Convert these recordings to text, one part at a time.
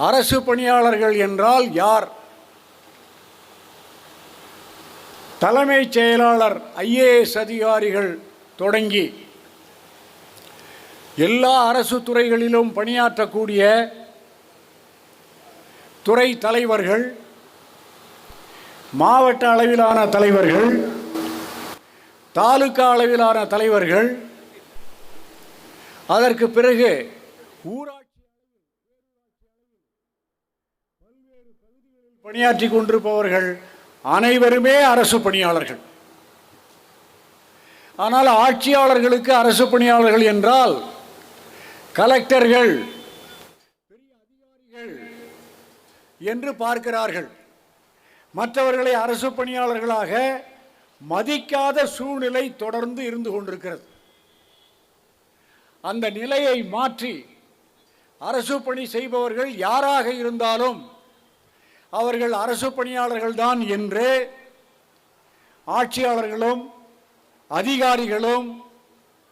அரசு பணியாளர்கள் என்றால் யார்? தலைமைச் செயலாளர் IAS அதிகாரிகள் தொடங்கி எல்லா அரசு துறைகளிலும் பணியாற்றக்கூடிய துறை தலைவர்கள், மாவட்ட அளவிலான தலைவர்கள், தாலுகா அளவிலான தலைவர்கள், அதற்கு பிறகு ஊராட்சி பல்வேறு பகுதிகளில் பணியாற்றி கொண்டிருப்பவர்கள் அனைவருமே அரசு பணியாளர்கள். ஆனால் ஆட்சியாளர்களுக்கு அரசு பணியாளர்கள் என்றால் கலெக்டர்கள், பெரிய அதிகாரிகள் என்று பார்க்கிறார்கள். மற்றவர்களை அரசு பணியாளர்களாக மதிக்காத சூழ்நிலை தொடர்ந்து இருந்து கொண்டிருக்கிறது. அந்த நிலையை மாற்றி அரசு பணி செய்பவர்கள் யாராக இருந்தாலும் அவர்கள் அரசு பணியாளர்கள் தான் என்று ஆட்சியாளர்களும் அதிகாரிகளும்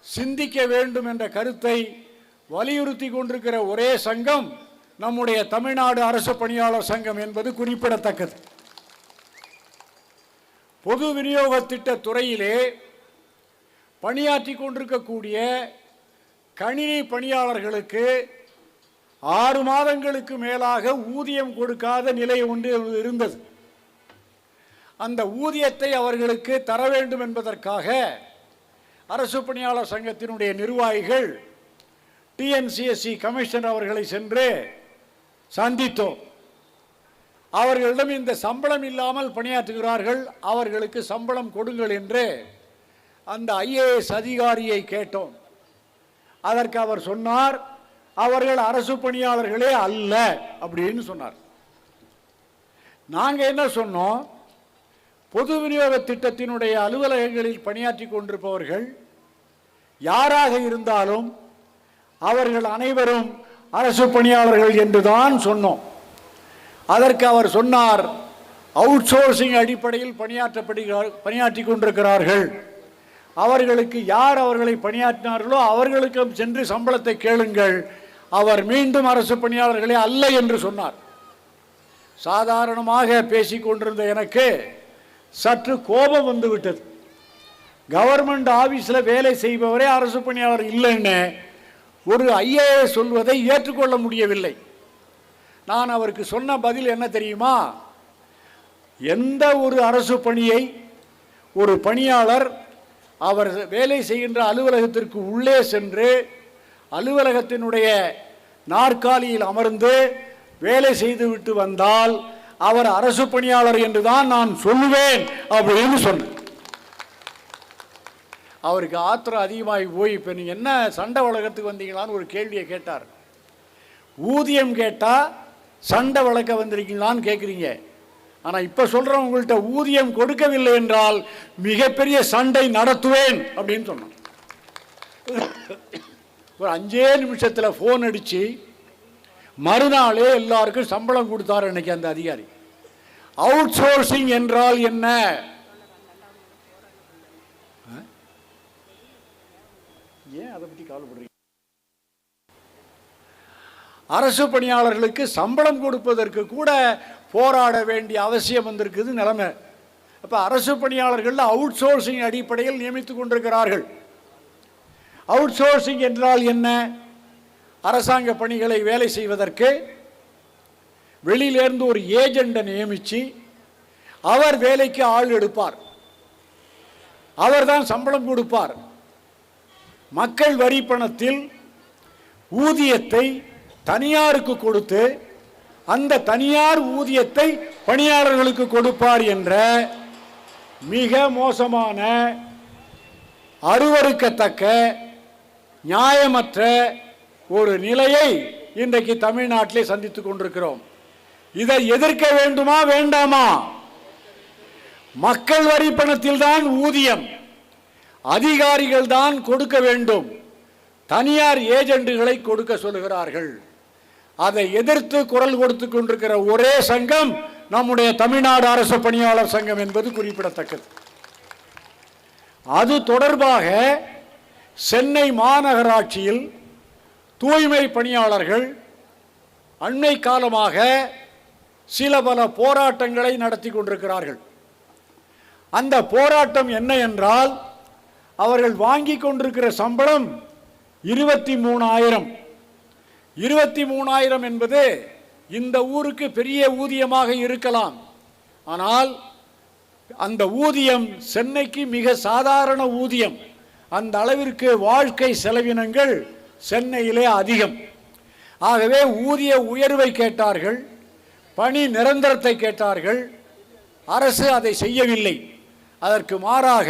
சிந்திக்க வேண்டும் என்ற கருத்தை வலியுறுத்தி கொண்டிருக்கிற ஒரே சங்கம் நம்முடைய தமிழ்நாடு அரசு பணியாளர் சங்கம் என்பது குறிப்பிடத்தக்கது. பொது விநியோக திட்ட துறையிலே பணியாற்றி கொண்டிருக்கக்கூடிய கணினி பணியாளர்களுக்கு 6 மாதங்களுக்கு மேலாக ஊதியம் கொடுக்காத நிலை ஒன்று இருந்தது. அந்த ஊதியத்தை அவர்களுக்கு தர வேண்டும் என்பதற்காக அரசு பணியாளர் சங்கத்தினுடைய நிர்வாகிகள் TNCSC கமிஷனர் அவர்களை சென்று சந்தித்தோம். அவர்களிடம் இந்த சம்பளம் இல்லாமல் பணியாற்றுகிறார்கள், அவர்களுக்கு சம்பளம் கொடுங்கள் என்று அந்த IAS அதிகாரியை கேட்டோம். அதற்கு அவர் சொன்னார், அவர்கள் அரசு பணியாளர்களே அல்ல அப்படின்னு சொன்னார். நாங்கள் என்ன சொன்னோம்? பொது விநியோக திட்டத்தினுடைய அலுவலகங்களில் பணியாற்றி கொண்டிருப்பவர்கள் யாராக இருந்தாலும் அவர்கள் அனைவரும் அரசு பணியாளர்கள் என்றுதான் சொன்னோம். அதற்கு அவர் சொன்னார், அவுட் சோர்சிங் அடிப்படையில் பணியாற்றி கொண்டிருக்கிறார்கள், அவர்களுக்கு யார் அவர்களை பணியாற்றினார்களோ அவர்களுக்கும் சென்று சம்பளத்தை கேளுங்கள், அவர் மீண்டும் அரசு பணியாளர்களே அல்ல என்று சொன்னார். சாதாரணமாக பேசிக்கொண்டிருந்த எனக்கு சற்று கோபம் வந்துவிட்டது. கவர்மெண்ட் ஆபீஸில் வேலை செய்பவரே அரசு பணியாளர் இல்லைன்னு ஒரு IAS சொல்வதை ஏற்றுக்கொள்ள முடியவில்லை. நான் அவருக்கு சொன்ன பதில் என்ன தெரியுமா? எந்த ஒரு அரசு பணியை ஒரு பணியாளர் அவர் வேலை செய்கின்ற அலுவலகத்திற்கு உள்ளே சென்று அலுவலகத்தினுடைய நாற்காலியில் அமர்ந்து வேலை செய்துவிட்டு வந்தால் அவர் அரசு பணியாளர் என்றுதான் நான் சொல்லுவேன் அப்படின்னு சொன்னேன். அவருக்கு ஆத்திரம் அதிகமாகி போய், இப்போ நீங்கள் என்ன சண்டை வழக்கத்துக்கு வந்தீங்களான்னு ஒரு கேள்வியை கேட்டார். ஊதியம் கேட்டால் சண்டை வழக்க வந்திருக்கீங்களான்னு கேட்குறீங்க, ஆனால் இப்போ சொல்கிறேன், உங்கள்கிட்ட ஊதியம் கொடுக்கவில்லை என்றால் மிகப்பெரிய சண்டை நடத்துவேன் அப்படின்னு சொன்னான். ஒரு 5 நிமிஷத்தில் ஃபோன் அடித்து மறுநாளே எல்லாருக்கும் சம்பளம் கொடுத்தார் இன்னைக்கு அந்த அதிகாரி. அவுட் சோர்சிங் என்றால் என்ன? ஏன் அதை பற்றி கவலைப்படுறீங்க? அரசு பணியாளர்களுக்கு சம்பளம் கொடுப்பதற்கு கூட போராட வேண்டிய அவசியம் வந்திருக்குது நிலைமை. அப்போ அரசு பணியாளர்கள் அவுட் சோர்சிங் அடிப்படையில் நியமித்துக் கொண்டிருக்கிறார்கள். அவுட் சோர்சிங் என்றால் என்ன? அரசாங்க பணிகளை வேலை செய்வதற்கு வெளியிலிருந்து ஒரு ஏஜெண்டை நியமித்து அவர் வேலைக்கு ஆள் எடுப்பார், அவர்தான் சம்பளம் கொடுப்பார். மக்கள் வரி பணத்தில் ஊதியத்தை தனியாருக்கு கொடுத்து அந்த தனியார் ஊதியத்தை பணியாளர்களுக்கு கொடுப்பார் என்ற மிக மோசமான, அருவருக்கத்தக்க, நியாயமற்ற ஒரு நிலையை இன்றைக்கு தமிழ்நாட்டிலே சந்தித்துக் கொண்டிருக்கிறோம். இதை எதிர்க்க வேண்டுமா வேண்டாமா? மக்கள் வரி பணத்தில் தான் ஊதியம், அதிகாரிகள் தான் கொடுக்க வேண்டும், தனியார் ஏஜெண்டுகளை கொடுக்க சொல்லுகிறார்கள். அதை எதிர்த்து குரல் கொடுத்து கொண்டிருக்கிற ஒரே சங்கம் நம்முடைய தமிழ்நாடு அரசு பணியாளர் சங்கம் என்பது குறிப்பிடத்தக்கது. அது தொடர்பாக சென்னை மாநகராட்சியில் தூய்மை பணியாளர்கள் அண்மை காலமாக சில பல போராட்டங்களை நடத்தி கொண்டிருக்கிறார்கள். அந்த போராட்டம் என்ன என்றால், அவர்கள் வாங்கி கொண்டிருக்கிற சம்பளம் 23,000. 23,000 என்பது இந்த ஊருக்கு பெரிய ஊதியமாக இருக்கலாம். ஆனால் அந்த ஊதியம் சென்னைக்கு மிக சாதாரண ஊதியம். அந்த அளவிற்கு வாழ்க்கை செலவினங்கள் சென்னையிலே அதிகம். ஆகவே ஊதிய உயர்வை கேட்டார்கள், பணி நிரந்தரத்தை கேட்டார்கள். அரசு அதை செய்யவில்லை. அதற்கு மாறாக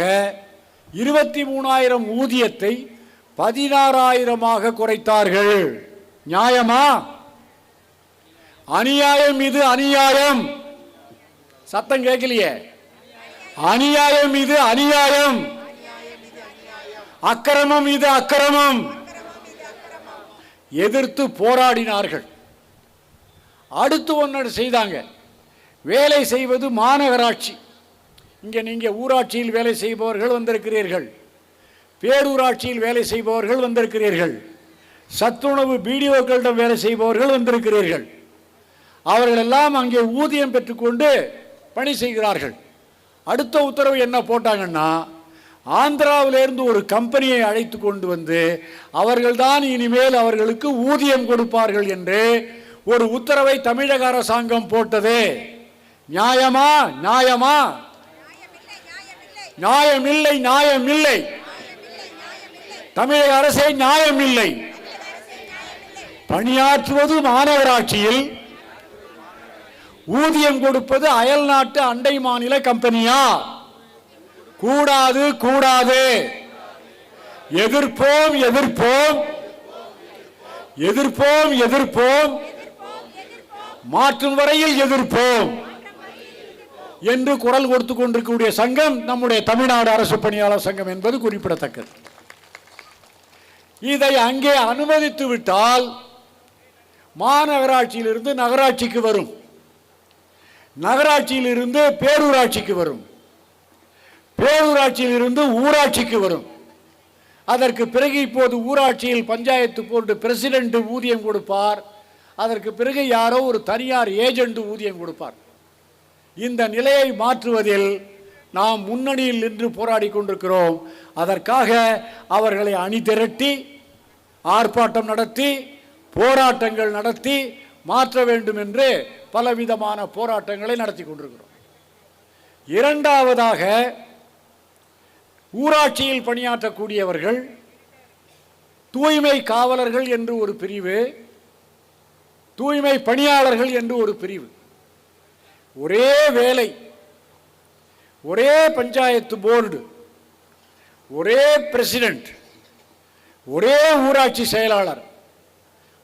23,000 ஊதியத்தை 16,000 குறைத்தார்கள். நியாயமா? அநியாயம். இது அநியாயம். சத்தம் கேட்கலையே. அநியாயம். இது அநியாயம். அக்கிரமம். இது அக்கிரமம். எதிர்த்து போராடினார்கள். அடுத்து ஒன்று செய்தாங்க. வேலை செய்வது மாநகராட்சி. இங்கே நீங்கள் ஊராட்சியில் வேலை செய்பவர்கள் வந்திருக்கிறீர்கள், பேரூராட்சியில் வேலை செய்பவர்கள் வந்திருக்கிறீர்கள், சத்துணவு பிடிஓக்களிடம் வேலை செய்பவர்கள் வந்திருக்கிறீர்கள். அவர்களெல்லாம் அங்கே ஊதியம் பெற்றுக்கொண்டு பணி செய்கிறார்கள். அடுத்த உத்தரவு என்ன போட்டாங்கன்னா, ஆந்திராவிலிருந்து ஒரு கம்பெனியை அழைத்து கொண்டு வந்து அவர்கள்தான் இனிமேல் அவர்களுக்கு ஊதியம் கொடுப்பார்கள் என்று ஒரு உத்தரவை தமிழக அரசாங்கம் போட்டது. நியாயமா? நியாயமா? நியாயமில்லை. நியாயமில்லை. தமிழக அரசே நியாயமில்லை. பணியாற்றுவது மாநகராட்சியில், ஊதியம் கொடுப்பது அயல் நாட்டு அண்டை மாநில கம்பெனியா? கூடாது, கூடாது. எதிர்ப்போம், எதிர்ப்போம், எதிர்ப்போம், எதிர்ப்போம், மாற்றும் வரையில் எதிர்ப்போம் என்று குரல் கொடுத்து கொண்டிருக்கக்கூடிய சங்கம் நம்முடைய தமிழ்நாடு அரசு பணியாளர் சங்கம் என்பது குறிப்பிடத்தக்கது. இதை அங்கே அனுமதித்து விட்டால் மாநகராட்சியிலிருந்து நகராட்சிக்கு வரும், நகராட்சியிலிருந்து பேரூராட்சிக்கு வரும், பேரூராட்சியிலிருந்து ஊராட்சிக்கு வரும். அதற்கு பிறகு இப்போது ஊராட்சியில் பஞ்சாயத்து போர்டு பிரசிடென்ட் ஊதியம் கொடுப்பார். அதற்கு பிறகு யாரோ ஒரு தனியார் ஏஜென்ட் ஊதியம் கொடுப்பார். இந்த நிலையை மாற்றுவதில் நாம் முன்னணியில் நின்று போராடி கொண்டிருக்கிறோம். அதற்காக அவர்களை அணி திரட்டி ஆர்ப்பாட்டம் நடத்தி போராட்டங்கள் நடத்தி மாற்ற வேண்டும் என்று பலவிதமான போராட்டங்களை நடத்தி கொண்டிருக்கிறோம். இரண்டாவதாக, ஊராட்சியில் பணியாற்றக்கூடியவர்கள் தூய்மை காவலர்கள் என்று ஒரு பிரிவு, தூய்மை பணியாளர்கள் என்று ஒரு பிரிவு. ஒரே வேலை, ஒரே பஞ்சாயத்து போர்டு, ஒரே பிரசிடென்ட், ஒரே ஊராட்சி செயலாளர்,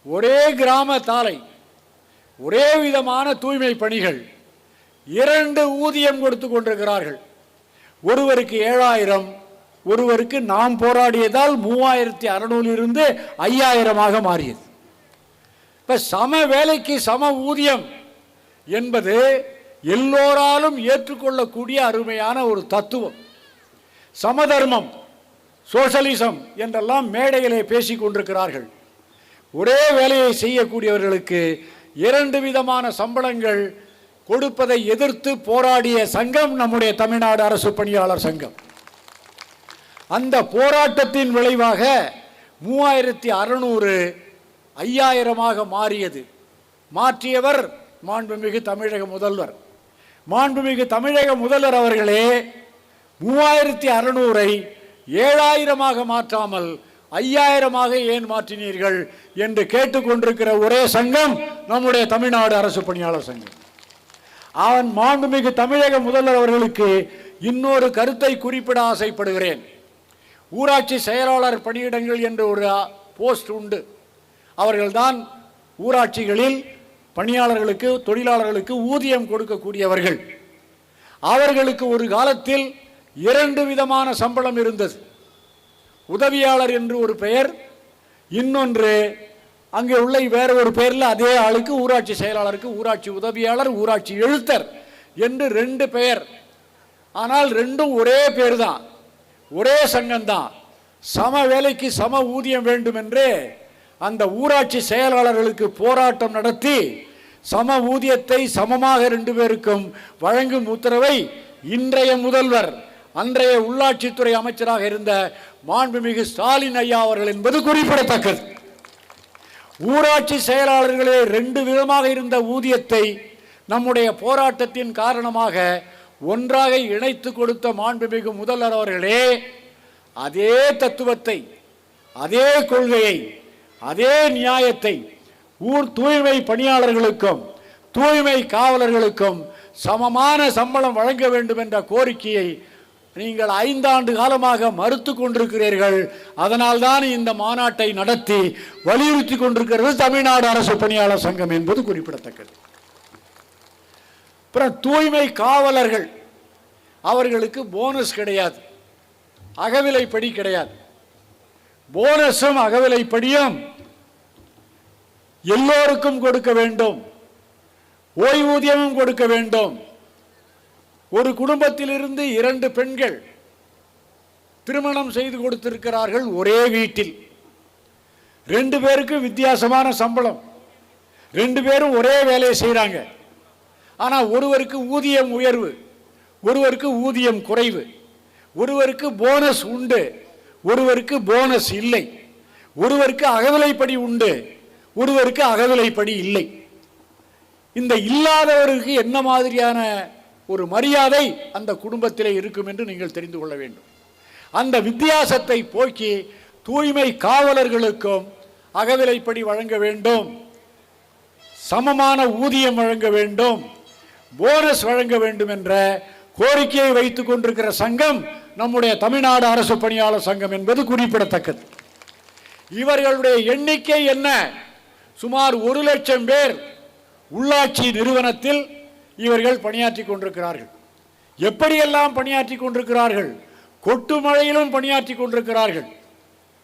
ஒரே கிராம தாலை, ஒரே விதமான தூய்மை பணிகள், 2 ஊதியம் கொடுத்து கொண்டிருக்கிறார்கள். ஒருவருக்கு 7,000, ஒருவருக்கு நாம் போராடியதால் 3,600 இருந்து 5,000 மாறியது. இப்ப சம வேலைக்கு சம ஊதியம் என்பது எல்லோராலும் ஏற்றுக்கொள்ளக்கூடிய அருமையான ஒரு தத்துவம். சமதர்மம், சோசலிசம் என்றெல்லாம் மேடையிலே பேசிக் கொண்டிருக்கிறார்கள். ஒரே வேலையை செய்யக்கூடியவர்களுக்கு 2 விதமான சம்பளங்கள் கொடுப்பதை எதிர்த்து போராடிய சங்கம் நம்முடைய தமிழ்நாடு அரசு பணியாளர் சங்கம். அந்த போராட்டத்தின் விளைவாக 3,600 5,000 மாறியது. மாற்றியவர் மாண்புமிகு தமிழக முதல்வர். மாண்புமிகு தமிழக முதல்வர் அவர்களே 3,600 7,000 மாற்றாமல் 5,000 ஏன் மாற்றினீர்கள் என்று கேட்டுக்கொண்டிருக்கிற ஒரே சங்கம் நம்முடைய தமிழ்நாடு அரசு பணியாளர் சங்கம். அவன் மாண்புமிகு தமிழக முதல்வர் அவர்களுக்கு இன்னொரு கருத்தை குறிப்பிட ஆசைப்படுகிறேன். ஊராட்சி செயலாளர் பணியிடங்கள் என்ற ஒரு போஸ்ட் உண்டு. அவர்கள்தான் ஊராட்சிகளில் பணியாளர்களுக்கு, தொழிலாளர்களுக்கு ஊதியம் கொடுக்கக்கூடியவர்கள். அவர்களுக்கு ஒரு காலத்தில் 2 விதமான சம்பளம் இருந்தது. உதவியாளர் என்று ஒரு பெயர், இன்னொன்று அங்கே உள்ள வேற ஒரு பெயரில் அதே ஆளுக்கு ஊராட்சி செயலாளருக்கு ஊராட்சி உதவியாளர், ஊராட்சி எழுத்தர் என்று 2 பெயர். ஆனால் 2ம் ஒரே பேர் தான், ஒரே சங்கம்தான். சம வேலைக்கு சம ஊதியம் வேண்டும் என்று அந்த ஊராட்சி செயலாளர்களுக்கு போராட்டம் நடத்தி சம ஊதியத்தை சமமாக 2 பேருக்கும் வழங்கும் உத்தரவை இன்றைய முதல்வர், அன்றைய உள்ளாட்சித்துறை அமைச்சராக இருந்த மாண்புமிகு ஸ்டாலின் ஐயா அவர்கள் என்பது குறிப்பிடத்தக்கது. ஊராட்சி செயலாளர்களே 2 விதமாக இருந்த ஊதியத்தை நம்முடைய போராட்டத்தின் காரணமாக ஒன்றாக இணைத்து கொடுத்த மாண்புமிகு முதல்வர் அவர்களே, அதே தத்துவத்தை, அதே கொள்கையை, அதே நியாயத்தை ஊர் தூய்மை பணியாளர்களுக்கும் தூய்மை காவலர்களுக்கும் சமமான சம்பளம் வழங்க வேண்டும் என்ற கோரிக்கையை நீங்கள் 5 ஆண்டு காலமாக மறுத்து கொண்டிருக்கிறீர்கள். அதனால்தான் இந்த மாநாட்டை நடத்தி வலியுறுத்தி கொண்டிருக்கிறது தமிழ்நாடு அரசு பணியாளர் சங்கம் என்பது குறிப்பிடத்தக்கது. அப்புறம் தூய்மை காவலர்கள், அவர்களுக்கு போனஸ் கிடையாது, அகவிலைப்படி கிடையாது. போனஸும் அகவிலைப்படியும் எல்லோருக்கும் கொடுக்க வேண்டும், ஓய்வூதியமும் கொடுக்க வேண்டும். ஒரு குடும்பத்திலிருந்து 2 பெண்கள் திருமணம் செய்து கொடுத்திருக்கிறார்கள் ஒரே வீட்டில். 2 பேருக்கும் வித்தியாசமான சம்பளம், 2 பேரும் ஒரே வேலையை செய்கிறாங்க. ஆனால் ஒருவருக்கு ஊதியம் உயர்வு, ஒருவருக்கு ஊதியம் குறைவு, ஒருவருக்கு போனஸ் உண்டு, ஒருவருக்கு போனஸ் இல்லை, ஒருவருக்கு அகவிலைப்படி உண்டு, ஒருவருக்கு அகவிலைப்படி இல்லை. இந்த இல்லாதவருக்கு என்ன மாதிரியான ஒரு மரியாதை அந்த குடும்பத்திலே இருக்கும் என்று நீங்கள் தெரிந்து கொள்ள வேண்டும். அந்த வித்தியாசத்தை போக்கி தூய்மை காவலர்களுக்கும் அகவிலைப்படி வழங்க வேண்டும், சமமான ஊதியம் வழங்க வேண்டும், போனஸ் வழங்க வேண்டும் என்ற கோரிக்கையை வைத்துக் கொண்டிருக்கிற சங்கம் நம்முடைய தமிழ்நாடு அரசு பணியாளர் சங்கம் என்பது குறிப்பிடத்தக்கது. இவர்களுடைய எண்ணிக்கை என்ன? சுமார் 1 லட்சம் பேர் உள்ளாட்சி நிறுவனத்தில் இவர்கள் பணியாற்றி கொண்டிருக்கிறார்கள். எப்படியெல்லாம் பணியாற்றி கொண்டிருக்கிறார்கள்? கொட்டு மழையிலும் பணியாற்றி கொண்டிருக்கிறார்கள்.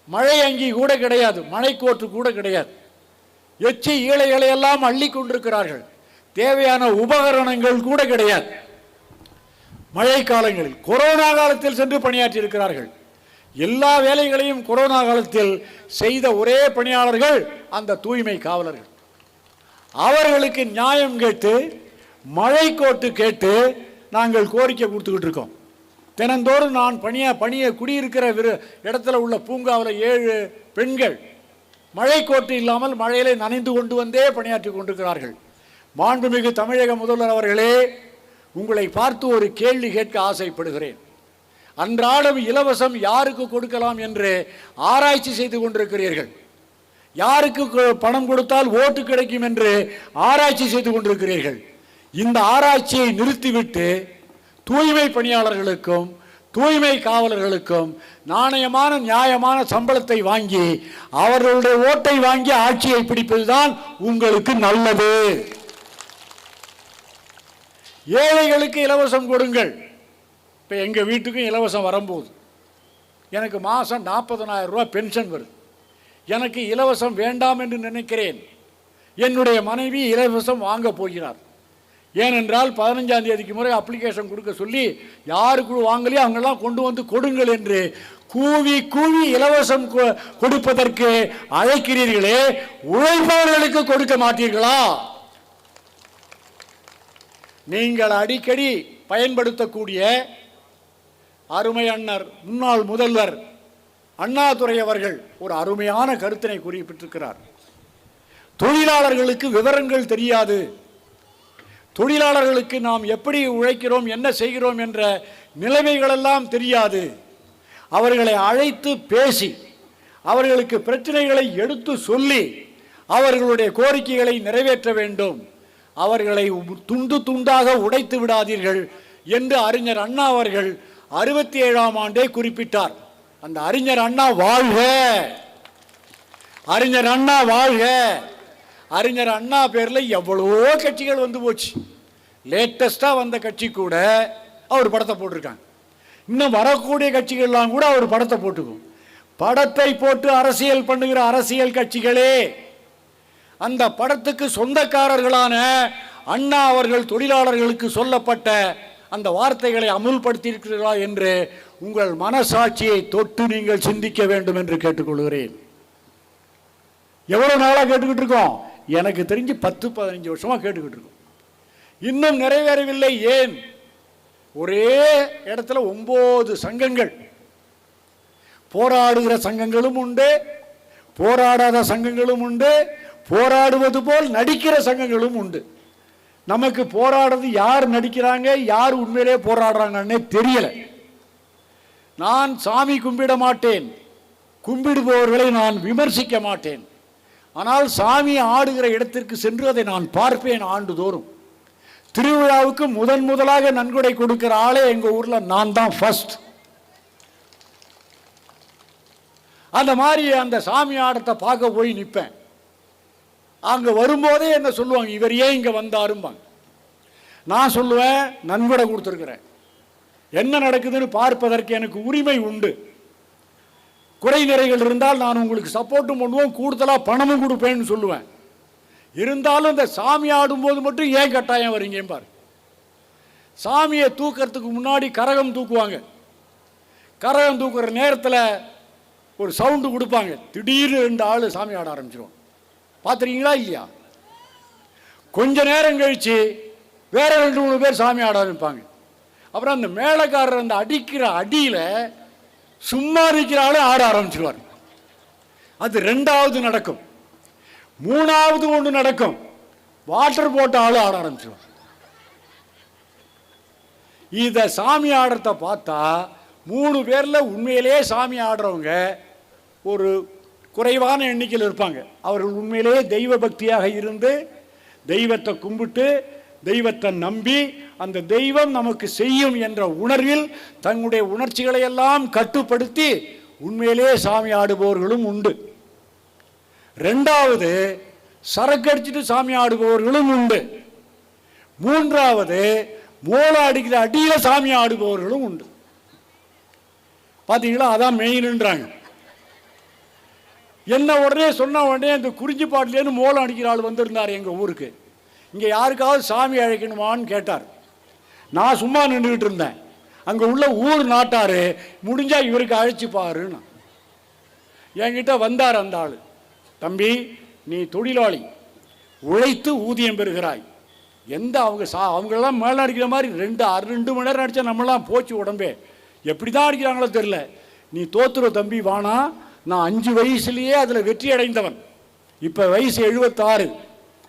மழை அங்கி கூட கிடையாது, மழைக்கோட்டு கூட கிடையாது. எச்சி ஈழைகளை எல்லாம் அள்ளி கொண்டிருக்கிறார்கள். தேவையான உபகரணங்கள் கூட கிடையாது. மழை காலங்களில், கொரோனா காலத்தில் சென்று பணியாற்றி இருக்கிறார்கள். எல்லா வேலைகளையும் கொரோனா காலத்தில் செய்த ஒரே பணியாளர்கள் அந்த தூய்மை காவலர்கள். அவர்களுக்கு நியாயம் கேட்டு, மழை கோட்டு கேட்டு நாங்கள் கோரிக்கை கொடுத்துக்கிட்டு இருக்கோம். தினந்தோறும் நான் பணியை குடியிருக்கிற இடத்துல உள்ள பூங்காவில் 7 பெண்கள் மழை கோட்டு இல்லாமல் மழையிலே நனைந்து கொண்டு வந்தே பணியாற்றி கொண்டிருக்கிறார்கள். மாண்புமிகு தமிழக முதல்வர் அவர்களே, உங்களை பார்த்து ஒரு கேள்வி கேட்க ஆசைப்படுகிறேன். அன்றாடம் இலவசம் யாருக்கு கொடுக்கலாம் என்று ஆராய்ச்சி செய்து கொண்டிருக்கிறீர்கள். யாருக்கு பணம் கொடுத்தால் ஓட்டு கிடைக்கும் என்று ஆராய்ச்சி செய்து கொண்டிருக்கிறீர்கள். இந்த ஆராய்ச்சியை நிறுத்திவிட்டு தூய்மை பணியாளர்களுக்கும் தூய்மை காவலர்களுக்கும் நாணயமான நியாயமான சம்பளத்தை வாங்கி அவர்களுடைய ஓட்டை வாங்கி ஆட்சியை பிடிப்பதுதான் உங்களுக்கு நல்லது. ஏழைகளுக்கு இலவசம் கொடுங்கள். இப்போ எங்கள் வீட்டுக்கும் இலவசம் வரும்போது எனக்கு மாதம் 40,000 ரூபா பென்ஷன் வருது. எனக்கு இலவசம் வேண்டாம் என்று நினைக்கிறேன். என்னுடைய மனைவி இலவசம் வாங்க போகிறார். ஏனென்றால் 15ஆம் தேதிக்கு முறை அப்ளிகேஷன் கொடுக்க சொல்லி யாருக்கு வாங்கலையோ அவங்கெல்லாம் கொண்டு வந்து கொடுங்கள் என்று கூவி கூவி இலவசம் கொடுப்பதற்கு அழைக்கிறீர்களே, உழைப்பவர்களுக்கு கொடுக்க மாட்டீர்களா? நீங்கள் அடிக்கடி பயன்படுத்தக்கூடிய அருமை அண்ணர் முன்னாள் முதல்வர் அண்ணாதுரை அவர்கள் ஒரு அருமையான கருத்தினை குறிப்பிட்டிருக்கிறார். தொழிலாளர்களுக்கு விவரங்கள் தெரியாது, தொழிலாளர்களுக்கு நாம் எப்படி உழைக்கிறோம், என்ன செய்கிறோம் என்ற நிலைமைகளெல்லாம் தெரியாது. அவர்களை அழைத்து பேசி அவர்களுக்கு பிரச்சனைகளை எடுத்து சொல்லி அவர்களுடைய கோரிக்கைகளை நிறைவேற்ற வேண்டும். அவர்களை துண்டு துண்டாக உடைத்து விடாதீர்கள் என்று அறிஞர் அண்ணா அவர்கள் 67ஆம் ஆண்டே குறிப்பிட்டார். அந்த அறிஞர் அண்ணா வாழ்க, அறிஞர் அண்ணா வாழ்க. அறிஞர் அண்ணா பேரில் எவ்வளவோ கட்சிகள் வந்து போச்சு. லேட்டஸ்டாக வந்த கட்சி கூட அவர் படத்தை போட்டிருக்காங்க. இன்னும் வரக்கூடிய கட்சிகள்லாம் கூட அவர் படத்தை போட்டுக்கும். படத்தை போட்டு அரசியல் பண்ணுகிற அரசியல் கட்சிகளே, அந்த படத்துக்கு சொந்தக்காரர்களான அண்ணா அவர்கள் தொழிலாளர்களுக்கு சொல்லப்பட்ட அந்த வார்த்தைகளை அமுல்படுத்தியிருக்கிறீர்களா என்று உங்கள் மனசாட்சியை தொட்டு நீங்கள் சிந்திக்க வேண்டும் என்று கேட்டுக்கொள்கிறேன். எவ்வளோ நாளாக கேட்டுக்கிட்டு இருக்கோம்? எனக்கு தெரிஞ்சு 10-15 வருஷமாக கேட்டுக்கிட்டு இருக்கோம். இன்னும் நிறைவேறவில்லை. ஏன்? ஒரே இடத்துல 9 சங்கங்கள், போராடுகிற சங்கங்களும் உண்டு, போராடாத சங்கங்களும் உண்டு, போராடுவது போல் நடிக்கிற சங்கங்களும் உண்டு. நமக்கு போராடுறது யார் நடிக்கிறாங்க, யார் உண்மையிலே போராடுறாங்கன்னே தெரியல. நான் சாமி கும்பிட மாட்டேன், கும்பிடுபவர்களை நான் விமர்சிக்க மாட்டேன். ஆனால் சாமி ஆடுகிற இடத்திற்கு சென்று அதை நான் பார்ப்பேன் ஆண்டுதோறும். திருவிழாவுக்கு முதலாக நன்கொடை கொடுக்கிற ஆளே எங்க ஊர்ல நான் தான் ஃபர்ஸ்ட். அந்த மாதிரி அந்த சாமி ஆடத்தை பார்க்க போய் நிற்பேன். அங்கே வரும்போதே என்ன சொல்லுவாங்க, இவர் ஏன் இங்கே வந்தாரும்பாங்க. நான் சொல்லுவேன், நன்கொடை கொடுத்துருக்குறேன், என்ன நடக்குதுன்னு பார்ப்பதற்கு எனக்கு உரிமை உண்டு. குறை நிறைகள் இருந்தால் நான் உங்களுக்கு சப்போர்ட்டும் பண்ணுவோம், கூடுதலாக பணமும் கொடுப்பேன்னு சொல்லுவேன். இருந்தாலும் இந்த சாமி ஆடும்போது மட்டும் ஏன் கட்டாயம் வரீங்க பாரு. சாமியை தூக்கிறதுக்கு முன்னாடி கரகம் தூக்குவாங்க. கரகம் தூக்குற நேரத்தில் ஒரு சவுண்டு கொடுப்பாங்க. திடீர்னு 2 ஆள் சாமி ஆட ஆரம்பிச்சிருவோம். பார்த்துருக்கீங்களா இல்லையா? கொஞ்ச நேரம் கழிச்சு வேற 2-3 பேர் சாமி ஆட ஆரம்பிப்பாங்க. அப்புறம் அந்த மேளக்காரர் அந்த அடிக்கிற அடியில் சும்மா இருக்கிற ஆளு ஆட ஆரம்பிச்சிருவார். அது 2வது நடக்கும். 3வது ஒன்று நடக்கும், வாட்டர் போட்ட ஆளு ஆட ஆரம்பிச்சிருவார். இதை சாமி ஆடுறத பார்த்தா 3 பேரில் உண்மையிலேயே சாமி ஆடுறவங்க ஒரு குறைவான எண்ணிக்கையில் இருப்பாங்க. அவர்கள் உண்மையிலேயே தெய்வ பக்தியாக இருந்து தெய்வத்தை கும்பிட்டு தெய்வத்தை நம்பி அந்த தெய்வம் நமக்கு செய்யும் என்ற உணர்வில் தங்களுடைய உணர்ச்சிகளை எல்லாம் கட்டுப்படுத்தி உண்மையிலேயே சாமி ஆடுபவர்களும் உண்டு. 2வது சரக்கடிச்சிட்டு சாமி ஆடுபவர்களும் உண்டு. 3வது மோள அடிக்கிற அடியில சாமி ஆடுபவர்களும் உண்டு. பார்த்தீங்களா? அதான் மெயின்ன்றாங்க. என்ன உடனே சொன்ன உடனே இந்த குறிஞ்சிப்பாட்டிலேருந்து மோளம் அடிக்கிற ஆள் வந்திருந்தார் எங்கள் ஊருக்கு. இங்கே யாருக்காவது சாமி அழைக்கணுமான்னு கேட்டார். நான் சும்மா நின்றுக்கிட்டு இருந்தேன். அங்கே உள்ள ஊர் நாட்டார், முடிஞ்சால் இவருக்கு அழைச்சிப்பாருன்னு என்கிட்ட வந்தார். அந்த ஆள், தம்பி நீ தொழிலாளி, உழைத்து ஊதியம் பெறுகிறாய், எந்த அவங்களெல்லாம் மேலே அடிக்கிற மாதிரி 2 மணி நேரம் அடித்தா நம்மளாம் போச்சு உடம்பே, எப்படி தான் அடிக்கிறாங்களோ தெரில, நீ தோத்துற தம்பி வானா, நான் 5 வயசுலேயே அதில் வெற்றி அடைந்தவன், இப்போ வயசு 76,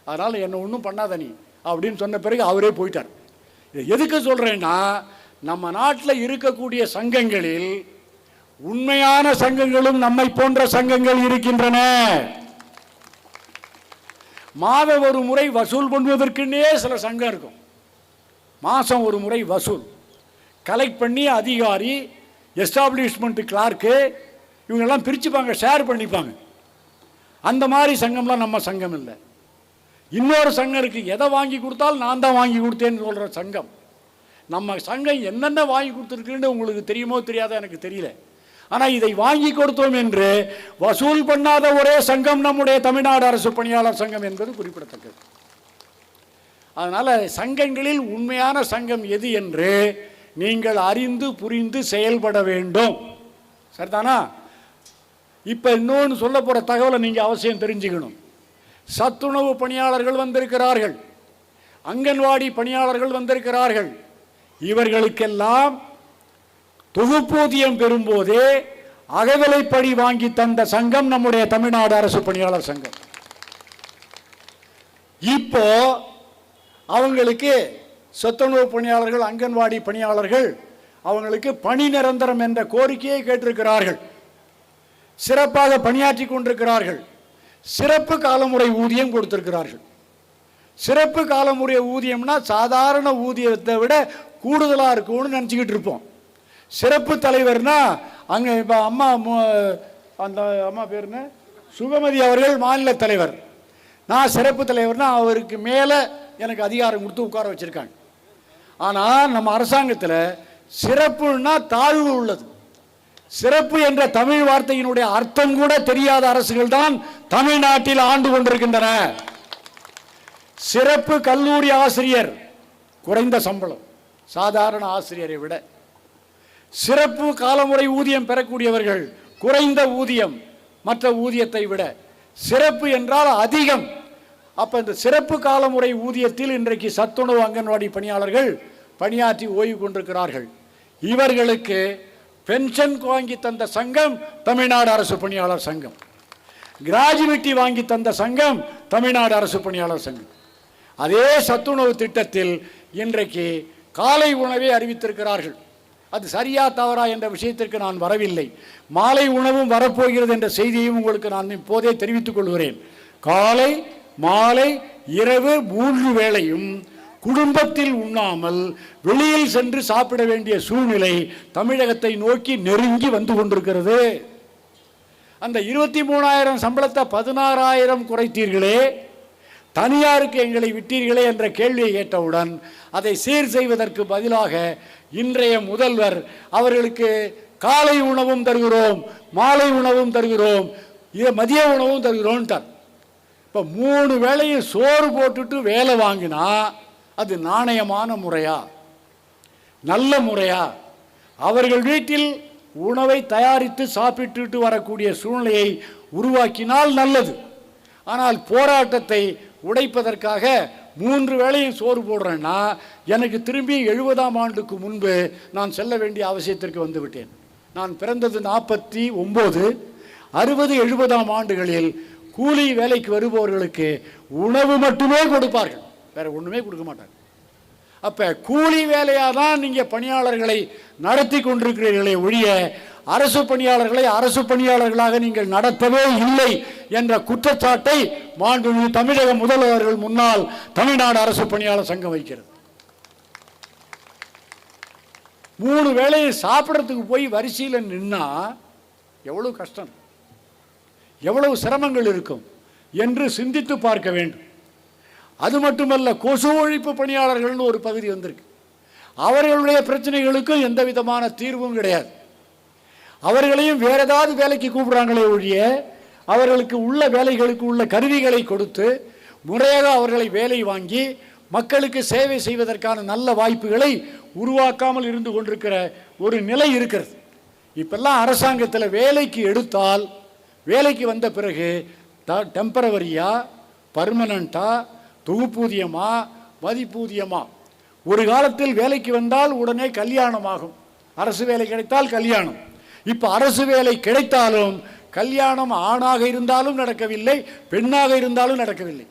அதனால் என்னை ஒன்றும் பண்ணாத நீ அப்படின்னு சொன்ன பிறகு அவரே போயிட்டார். எதுக்கு சொல்கிறேன்னா, நம்ம நாட்டில் இருக்கக்கூடிய சங்கங்களில் உண்மையான சங்கங்களும் நம்மை போன்ற சங்கங்கள் இருக்கின்றன. மாதம் ஒரு முறை வசூல் பண்ணுவதற்குன்னே சில சங்கம் இருக்கும். மாதம் ஒரு முறை வசூல் கலெக்ட் பண்ணி அதிகாரி, எஸ்டாப்ளிஷ்மெண்ட் கிளார்க்கு இவங்கெல்லாம் பிரிச்சுப்பாங்க, ஷேர் பண்ணிப்பாங்க. அந்த மாதிரி சங்கம்லாம் நம்ம சங்கம் இல்லை. இன்னொரு சங்கம் இருக்குது, எதை வாங்கி கொடுத்தாலும் நான் தான் வாங்கி கொடுத்தேன்னு சொல்கிற சங்கம். நம்ம சங்கம் என்னென்ன வாங்கி கொடுத்துருக்குன்னு உங்களுக்கு தெரியுமோ தெரியாதோ எனக்கு தெரியல. ஆனால் இதை வாங்கி கொடுத்தோம் என்று வசூல் பண்ணாத ஒரே சங்கம் நம்முடைய தமிழ்நாடு அரசு பணியாளர் சங்கம் என்பது குறிப்பிடத்தக்கது. அதனால் சங்கங்களில் உண்மையான சங்கம் எது என்று நீங்கள் அறிந்து புரிந்து செயல்பட வேண்டும். சரிதானா? இப்போ இன்னொன்று சொல்ல போகிற தகவலை நீங்கள் அவசியம் தெரிஞ்சுக்கணும். சத்துணவு பணியாளர்கள் வந்திருக்கிறார்கள், அங்கன்வாடி பணியாளர்கள் வந்திருக்கிறார்கள். இவர்களுக்கெல்லாம் தொகுப்பூதியம் பெறும்போதே அகவிலைப்படி வாங்கி தந்த சங்கம் நம்முடைய தமிழ்நாடு அரசு பணியாளர் சங்கம். இப்போ அவங்களுக்கு சத்துணவு பணியாளர்கள், அங்கன்வாடி பணியாளர்கள் அவங்களுக்கு பணி நிரந்தரம் என்ற கோரிக்கையை கேட்டிருக்கிறார்கள். சிறப்பாக பணியாற்றி கொண்டிருக்கிறார்கள். சிறப்பு காலமுறை ஊதியம் கொடுத்திருக்கிறார்கள். சிறப்பு காலமுறை ஊதியம்னா சாதாரண ஊதியத்தை விட கூடுதலாக இருக்கும்னு நினச்சிக்கிட்டு இருப்போம். சிறப்பு தலைவர்னா அங்கே இப்போ அந்த அம்மா பேருன்னு சுகமதி அவர்கள் மாநில தலைவர், நான் சிறப்பு தலைவர்னா அவருக்கு மேலே எனக்கு அதிகாரம் கொடுத்து உட்கார வச்சுருக்காங்க. ஆனால் நம்ம அரசாங்கத்தில் சிறப்புன்னா தாழ்வு உள்ளது. சிறப்பு என்ற தமிழ் வார்த்தையினுடைய அர்த்தம் கூட தெரியாத அரசுகள் தான் தமிழ்நாட்டில் ஆண்டு கொண்டிருக்கின்றன. சிறப்பு கல்லூரி ஆசிரியர் குறைந்த சம்பளம் சாதாரண ஆசிரியரை விட, சிறப்பு காலமுறை ஊதியம் பெறக்கூடியவர்கள் குறைந்த ஊதியம் மற்ற ஊதியத்தை விட, சிறப்பு என்றால் அதிகம். அப்போ இந்த சிறப்பு காலமுறை ஊதியத்தில் இன்றைக்கு சத்துணவு அங்கன்வாடி பணியாளர்கள் பணியாற்றி ஓய்வு கொண்டிருக்கிறார்கள். இவர்களுக்கு பென்ஷன் வாங்கி தந்த சங்கம் தமிழ்நாடு அரசு பணியாளர் சங்கம், கிராஜுவிட்டி வாங்கி தந்த சங்கம் தமிழ்நாடு அரசு பணியாளர் சங்கம். அதே சத்துணவு திட்டத்தில் இன்றைக்கு காலை உணவை அறிவித்திருக்கிறார்கள். அது சரியா தவறா என்ற விஷயத்திற்கு நான் வரவில்லை. மாலை உணவும் வரப்போகிறது என்ற செய்தியையும் உங்களுக்கு நான் இப்போதே தெரிவித்துக் கொள்கிறேன். காலை மாலை இரவு 3 வேளையும் குடும்பத்தில் உண்ணாமல் வெளியில் சென்று சாப்பிட வேண்டிய சூழ்நிலை தமிழகத்தை நோக்கி நெருங்கி வந்து கொண்டிருக்கிறது. அந்த 23,000 சம்பளத்தை 16,000 குறைத்தீர்களே, தனியாருக்கு எங்களை விட்டீர்களே என்ற கேள்வியை கேட்டவுடன் அதை சீர் செய்வதற்கு பதிலாக இன்றைய முதல்வர் அவர்களுக்கு காலை உணவும் தருகிறோம், மாலை உணவும் தருகிறோம், மதிய உணவும் தருகிறோம்ட்டார். இப்போ 3 வேளையும் சோறு போட்டுட்டு வேலை வாங்கினா அது நாணயமான முறையா, நல்ல முறையா? அவர்கள் வீட்டில் உணவை தயாரித்து சாப்பிட்டுட்டு வரக்கூடிய சூழ்நிலையை உருவாக்கினால் நல்லது. ஆனால் போராட்டத்தை உடைப்பதற்காக 3 வேளையும் சோறு போடுறேன்னா எனக்கு திரும்பி 70ஆம் ஆண்டுக்கு முன்பு நான் செல்ல வேண்டிய அவசியத்திற்கு வந்துவிட்டேன். நான் பிறந்தது 49, 60, 70ஆம் ஆண்டுகளில் கூலி வேலைக்கு வருபவர்களுக்கு உணவு மட்டுமே கொடுப்பார்கள், வேற ஒன்றுமே கொடுக்க மாட்டாங்க. அப்போ கூலி வேலையாக தான் நீங்கள் பணியாளர்களை நடத்தி கொண்டிருக்கிறீர்களே ஒழிய அரசு பணியாளர்களை அரசு பணியாளர்களாக நீங்கள் நடத்தவே இல்லை என்ற குற்றச்சாட்டை மாண்புமிகு தமிழக முதல்வர்கள் முன்னால் தமிழ்நாடு அரசு பணியாளர் சங்கம் வைக்கிறது. 3 வேளையை சாப்பிட்றதுக்கு போய் வரிசையில் நின்னா எவ்வளவு கஷ்டம், எவ்வளவு சிரமங்கள் இருக்கும் என்று சிந்தித்து பார்க்க வேண்டும். அது மட்டுமல்ல, கொசு ஒழிப்பு பணியாளர்கள்னு ஒரு பகுதி வந்திருக்கு. அவர்களுடைய பிரச்சனைகளுக்கும் எந்த விதமான தீர்வும் கிடையாது. அவர்களையும் வேற ஏதாவது வேலைக்கு கூப்பிடுறாங்களே ஒழிய அவர்களுக்கு உள்ள வேலைகளுக்கு உள்ள கருவிகளை கொடுத்து முறையாக அவர்களை வேலை வாங்கி மக்களுக்கு சேவை செய்வதற்கான நல்ல வாய்ப்புகளை உருவாக்காமல் இருந்து கொண்டிருக்கிற ஒரு நிலை இருக்கிறது. இப்பெல்லாம் அரசாங்கத்தில் வேலைக்கு எடுத்தால் வேலைக்கு வந்த பிறகு டெம்பரவரியா, பர்மனண்டா, தொகுப்பூதியமா, மதிப்பூதியமா? ஒரு காலத்தில் வேலைக்கு வந்தால் உடனே கல்யாணம் ஆகும், அரசு வேலை கிடைத்தால் கல்யாணம். இப்போ அரசு வேலை கிடைத்தாலும் கல்யாணம் ஆணாக இருந்தாலும் நடக்கவில்லை, பெண்ணாக இருந்தாலும் நடக்கவில்லை.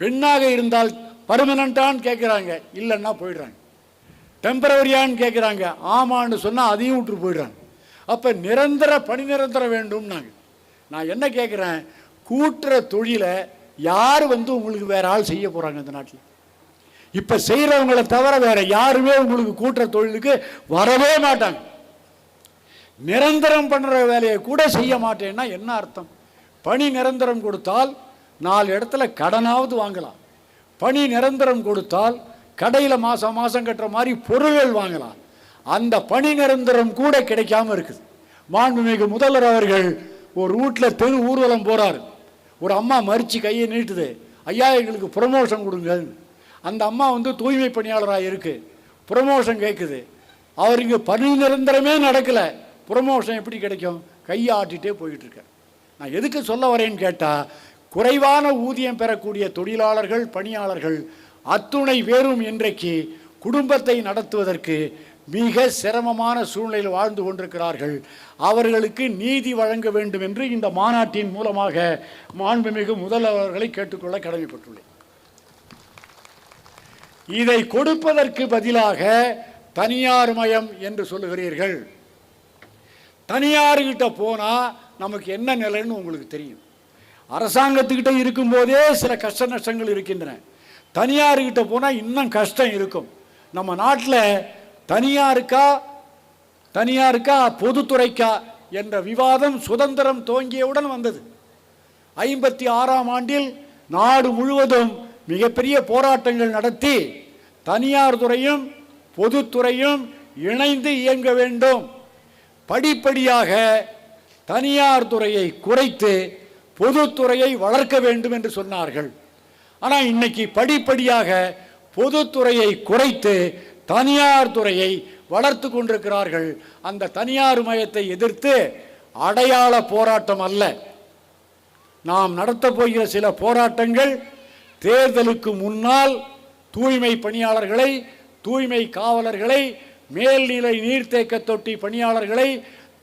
பெண்ணாக இருந்தால் பர்மனண்டான்னு கேட்குறாங்க, இல்லைன்னா போயிடுறாங்க. டெம்பரவரியான்னு கேட்குறாங்க, ஆமான்னு சொன்னால் அதையும் விட்டு போயிடுறாங்க. அப்போ நிரந்தர பணி நிரந்தரம் வேண்டும்னாங்க. நான் என்ன கேட்குறேன், கூட்டுற தொழிலை யார் உங்களுக்கு வேற ஆள் செய்ய போகிறாங்க இந்த நாட்டில்? இப்போ செய்கிறவங்களை தவிர வேற யாருமே உங்களுக்கு கூட்டுற தொழிலுக்கு வரவே மாட்டாங்க. நிரந்தரம் பண்ணுற வேலையை கூட செய்ய மாட்டேன்னா என்ன அர்த்தம்? பணி நிரந்தரம் கொடுத்தால் 4 இடத்துல கடனாவது வாங்கலாம். பணி நிரந்தரம் கொடுத்தால் கடையில் மாதம் மாதம் கட்டுற மாதிரி பொருள்கள் வாங்கலாம். அந்த பணி நிரந்தரம் கூட கிடைக்காம இருக்குது. மாண்புமிகு முதல்வர் அவர்கள் ஒரு வீட்டில் தெரு ஊர்வலம் போகிறார். ஒரு அம்மா மறித்து கையை நீட்டுது, ஐயா எங்களுக்கு ப்ரமோஷன் கொடுங்க. அந்த அம்மா தூய்மை பணியாளராக இருக்குது, ப்ரமோஷன் கேட்குது. அவர் இங்கே பணி நிரந்தரமே நடக்கலை, ப்ரமோஷன் எப்படி கிடைக்கும்? கையை ஆட்டிகிட்டே போயிட்டு இருக்க. நான் எதுக்கு சொல்ல வரேன்னு கேட்டால், குறைவான ஊதியம் பெறக்கூடிய தொழிலாளர்கள் பணியாளர்கள் அத்துணை பேரும் இன்றைக்கு குடும்பத்தை நடத்துவதற்கு மிக சிரமமான சூழ்நிலையில் வாழ்ந்து கொண்டிருக்கிறார்கள். அவர்களுக்கு நீதி வழங்க வேண்டும் என்று இந்த மாநாட்டின் மூலமாக மாண்புமிகு முதல்வர்களை கேட்டுக்கொள்ள கடமைப்பட்டுள்ளேன். இதை கொடுப்பதற்கு பதிலாக தனியார் மயம் என்று சொல்லுகிறீர்கள். தனியார்கிட்ட போனால் நமக்கு என்ன நிலைன்னு உங்களுக்கு தெரியும். அரசாங்கத்துக்கிட்ட இருக்கும்போதே சில கஷ்ட நஷ்டங்கள் இருக்கின்றன. தனியார்கிட்ட போனால் இன்னும் கஷ்டம் இருக்கும். நம்ம நாட்டில் தனியாருக்கா பொதுத்துறைக்கா என்ற விவாதம் சுதந்திரம் துவங்கியவுடன் வந்தது. 56ஆம் ஆண்டில் நாடு முழுவதும் மிகப்பெரிய போராட்டங்கள் நடத்தி தனியார் துறையும் பொதுத்துறையும் இணைந்து இயங்க வேண்டும், படிப்படியாக தனியார் துறையை குறைத்து பொதுத்துறையை வளர்க்க வேண்டும் என்று சொன்னார்கள். ஆனால் இன்னைக்கு படிப்படியாக பொதுத்துறையை குறைத்து தனியார் துறையை வளர்த்து கொண்டிருக்கிறார்கள். அந்த தனியார் மயத்தை எதிர்த்து அடையாள போராட்டம் அல்ல, நாம் நடத்தப் போகிற சில போராட்டங்கள் தேர்தலுக்கு முன்னால் தூய்மை பணியாளர்களை, தூய்மை காவலர்களை, மேல்நிலை நீர்த்தேக்க தொட்டி பணியாளர்களை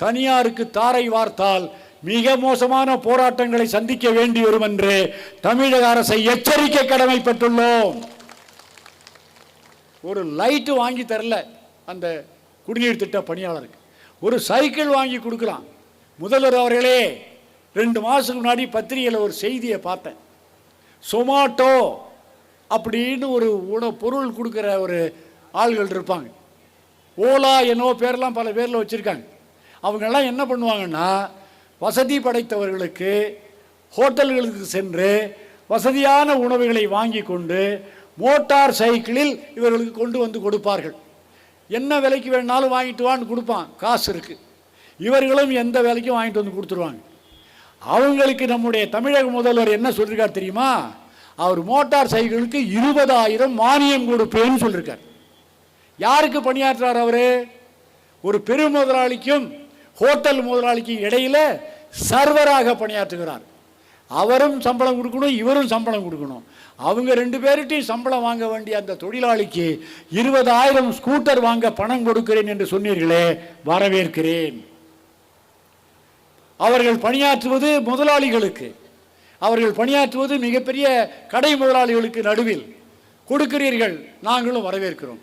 தனியாருக்கு தாரை வார்த்தால் மிக மோசமான போராட்டங்களை சந்திக்க வேண்டி வரும் என்று தமிழக அரசை எச்சரிக்கை கடமைப்பட்டுள்ளோம். ஒரு லைட்டு வாங்கி தரல அந்த குடிநீர் திட்ட பணியாளருக்கு, ஒரு சைக்கிள் வாங்கி கொடுக்கலாம். முதல்வர் அவர்களே, 2 மாதத்துக்கு முன்னாடி பத்திரிகையில் ஒரு செய்தியை பார்த்தேன். சொமாட்டோ அப்படின்னு ஒரு பொருள் கொடுக்குற ஒரு ஆள்கள் இருப்பாங்க. ஓலா என்னவோ பேரெல்லாம் பல பேரில் வச்சுருக்காங்க. அவங்கெல்லாம் என்ன பண்ணுவாங்கன்னா, வசதி படைத்தவர்களுக்கு ஹோட்டல்களுக்கு சென்று வசதியான உணவுகளை வாங்கி கொண்டு மோட்டார் சைக்கிளில் இவர்களுக்கு கொண்டு வந்து கொடுப்பார்கள். என்ன விலைக்கு வேணாலும் வாங்கிட்டு வான்னு கொடுப்பான், காசு இருக்குது. இவர்களும் எந்த வேலைக்கும் வாங்கிட்டு வந்து கொடுத்துருவாங்க. அவங்களுக்கு நம்முடைய தமிழக முதல்வர் என்ன சொல்லியிருக்கார் தெரியுமா? அவர் மோட்டார் சைக்கிளுக்கு 20,000 மானியம் கொடுப்பேன்னு சொல்லியிருக்கார். யாருக்கு பணியாற்றார் அவர்? ஒரு பெரும் முதலாளிக்கும் ஹோட்டல் முதலாளிக்கும் இடையில் சர்வராக பணியாற்றுகிறார். அவரும் சம்பளம் கொடுக்கணும், இவரும் சம்பளம் கொடுக்கணும். அவங்க 2 பேர்கிட்டையும் சம்பளம் வாங்க வேண்டிய அந்த தொழிலாளிக்கு 20,000 ஸ்கூட்டர் வாங்க பணம் கொடுக்கிறேன் என்று சொன்னீர்களே, வரவேற்கிறேன். அவர்கள் பணியாற்றுவது முதலாளிகளுக்கு, அவர்கள் பணியாற்றுவது மிகப்பெரிய கடை முதலாளிகளுக்கு நடுவில் கொடுக்கிறீர்கள், நாங்களும் வரவேற்கிறோம்.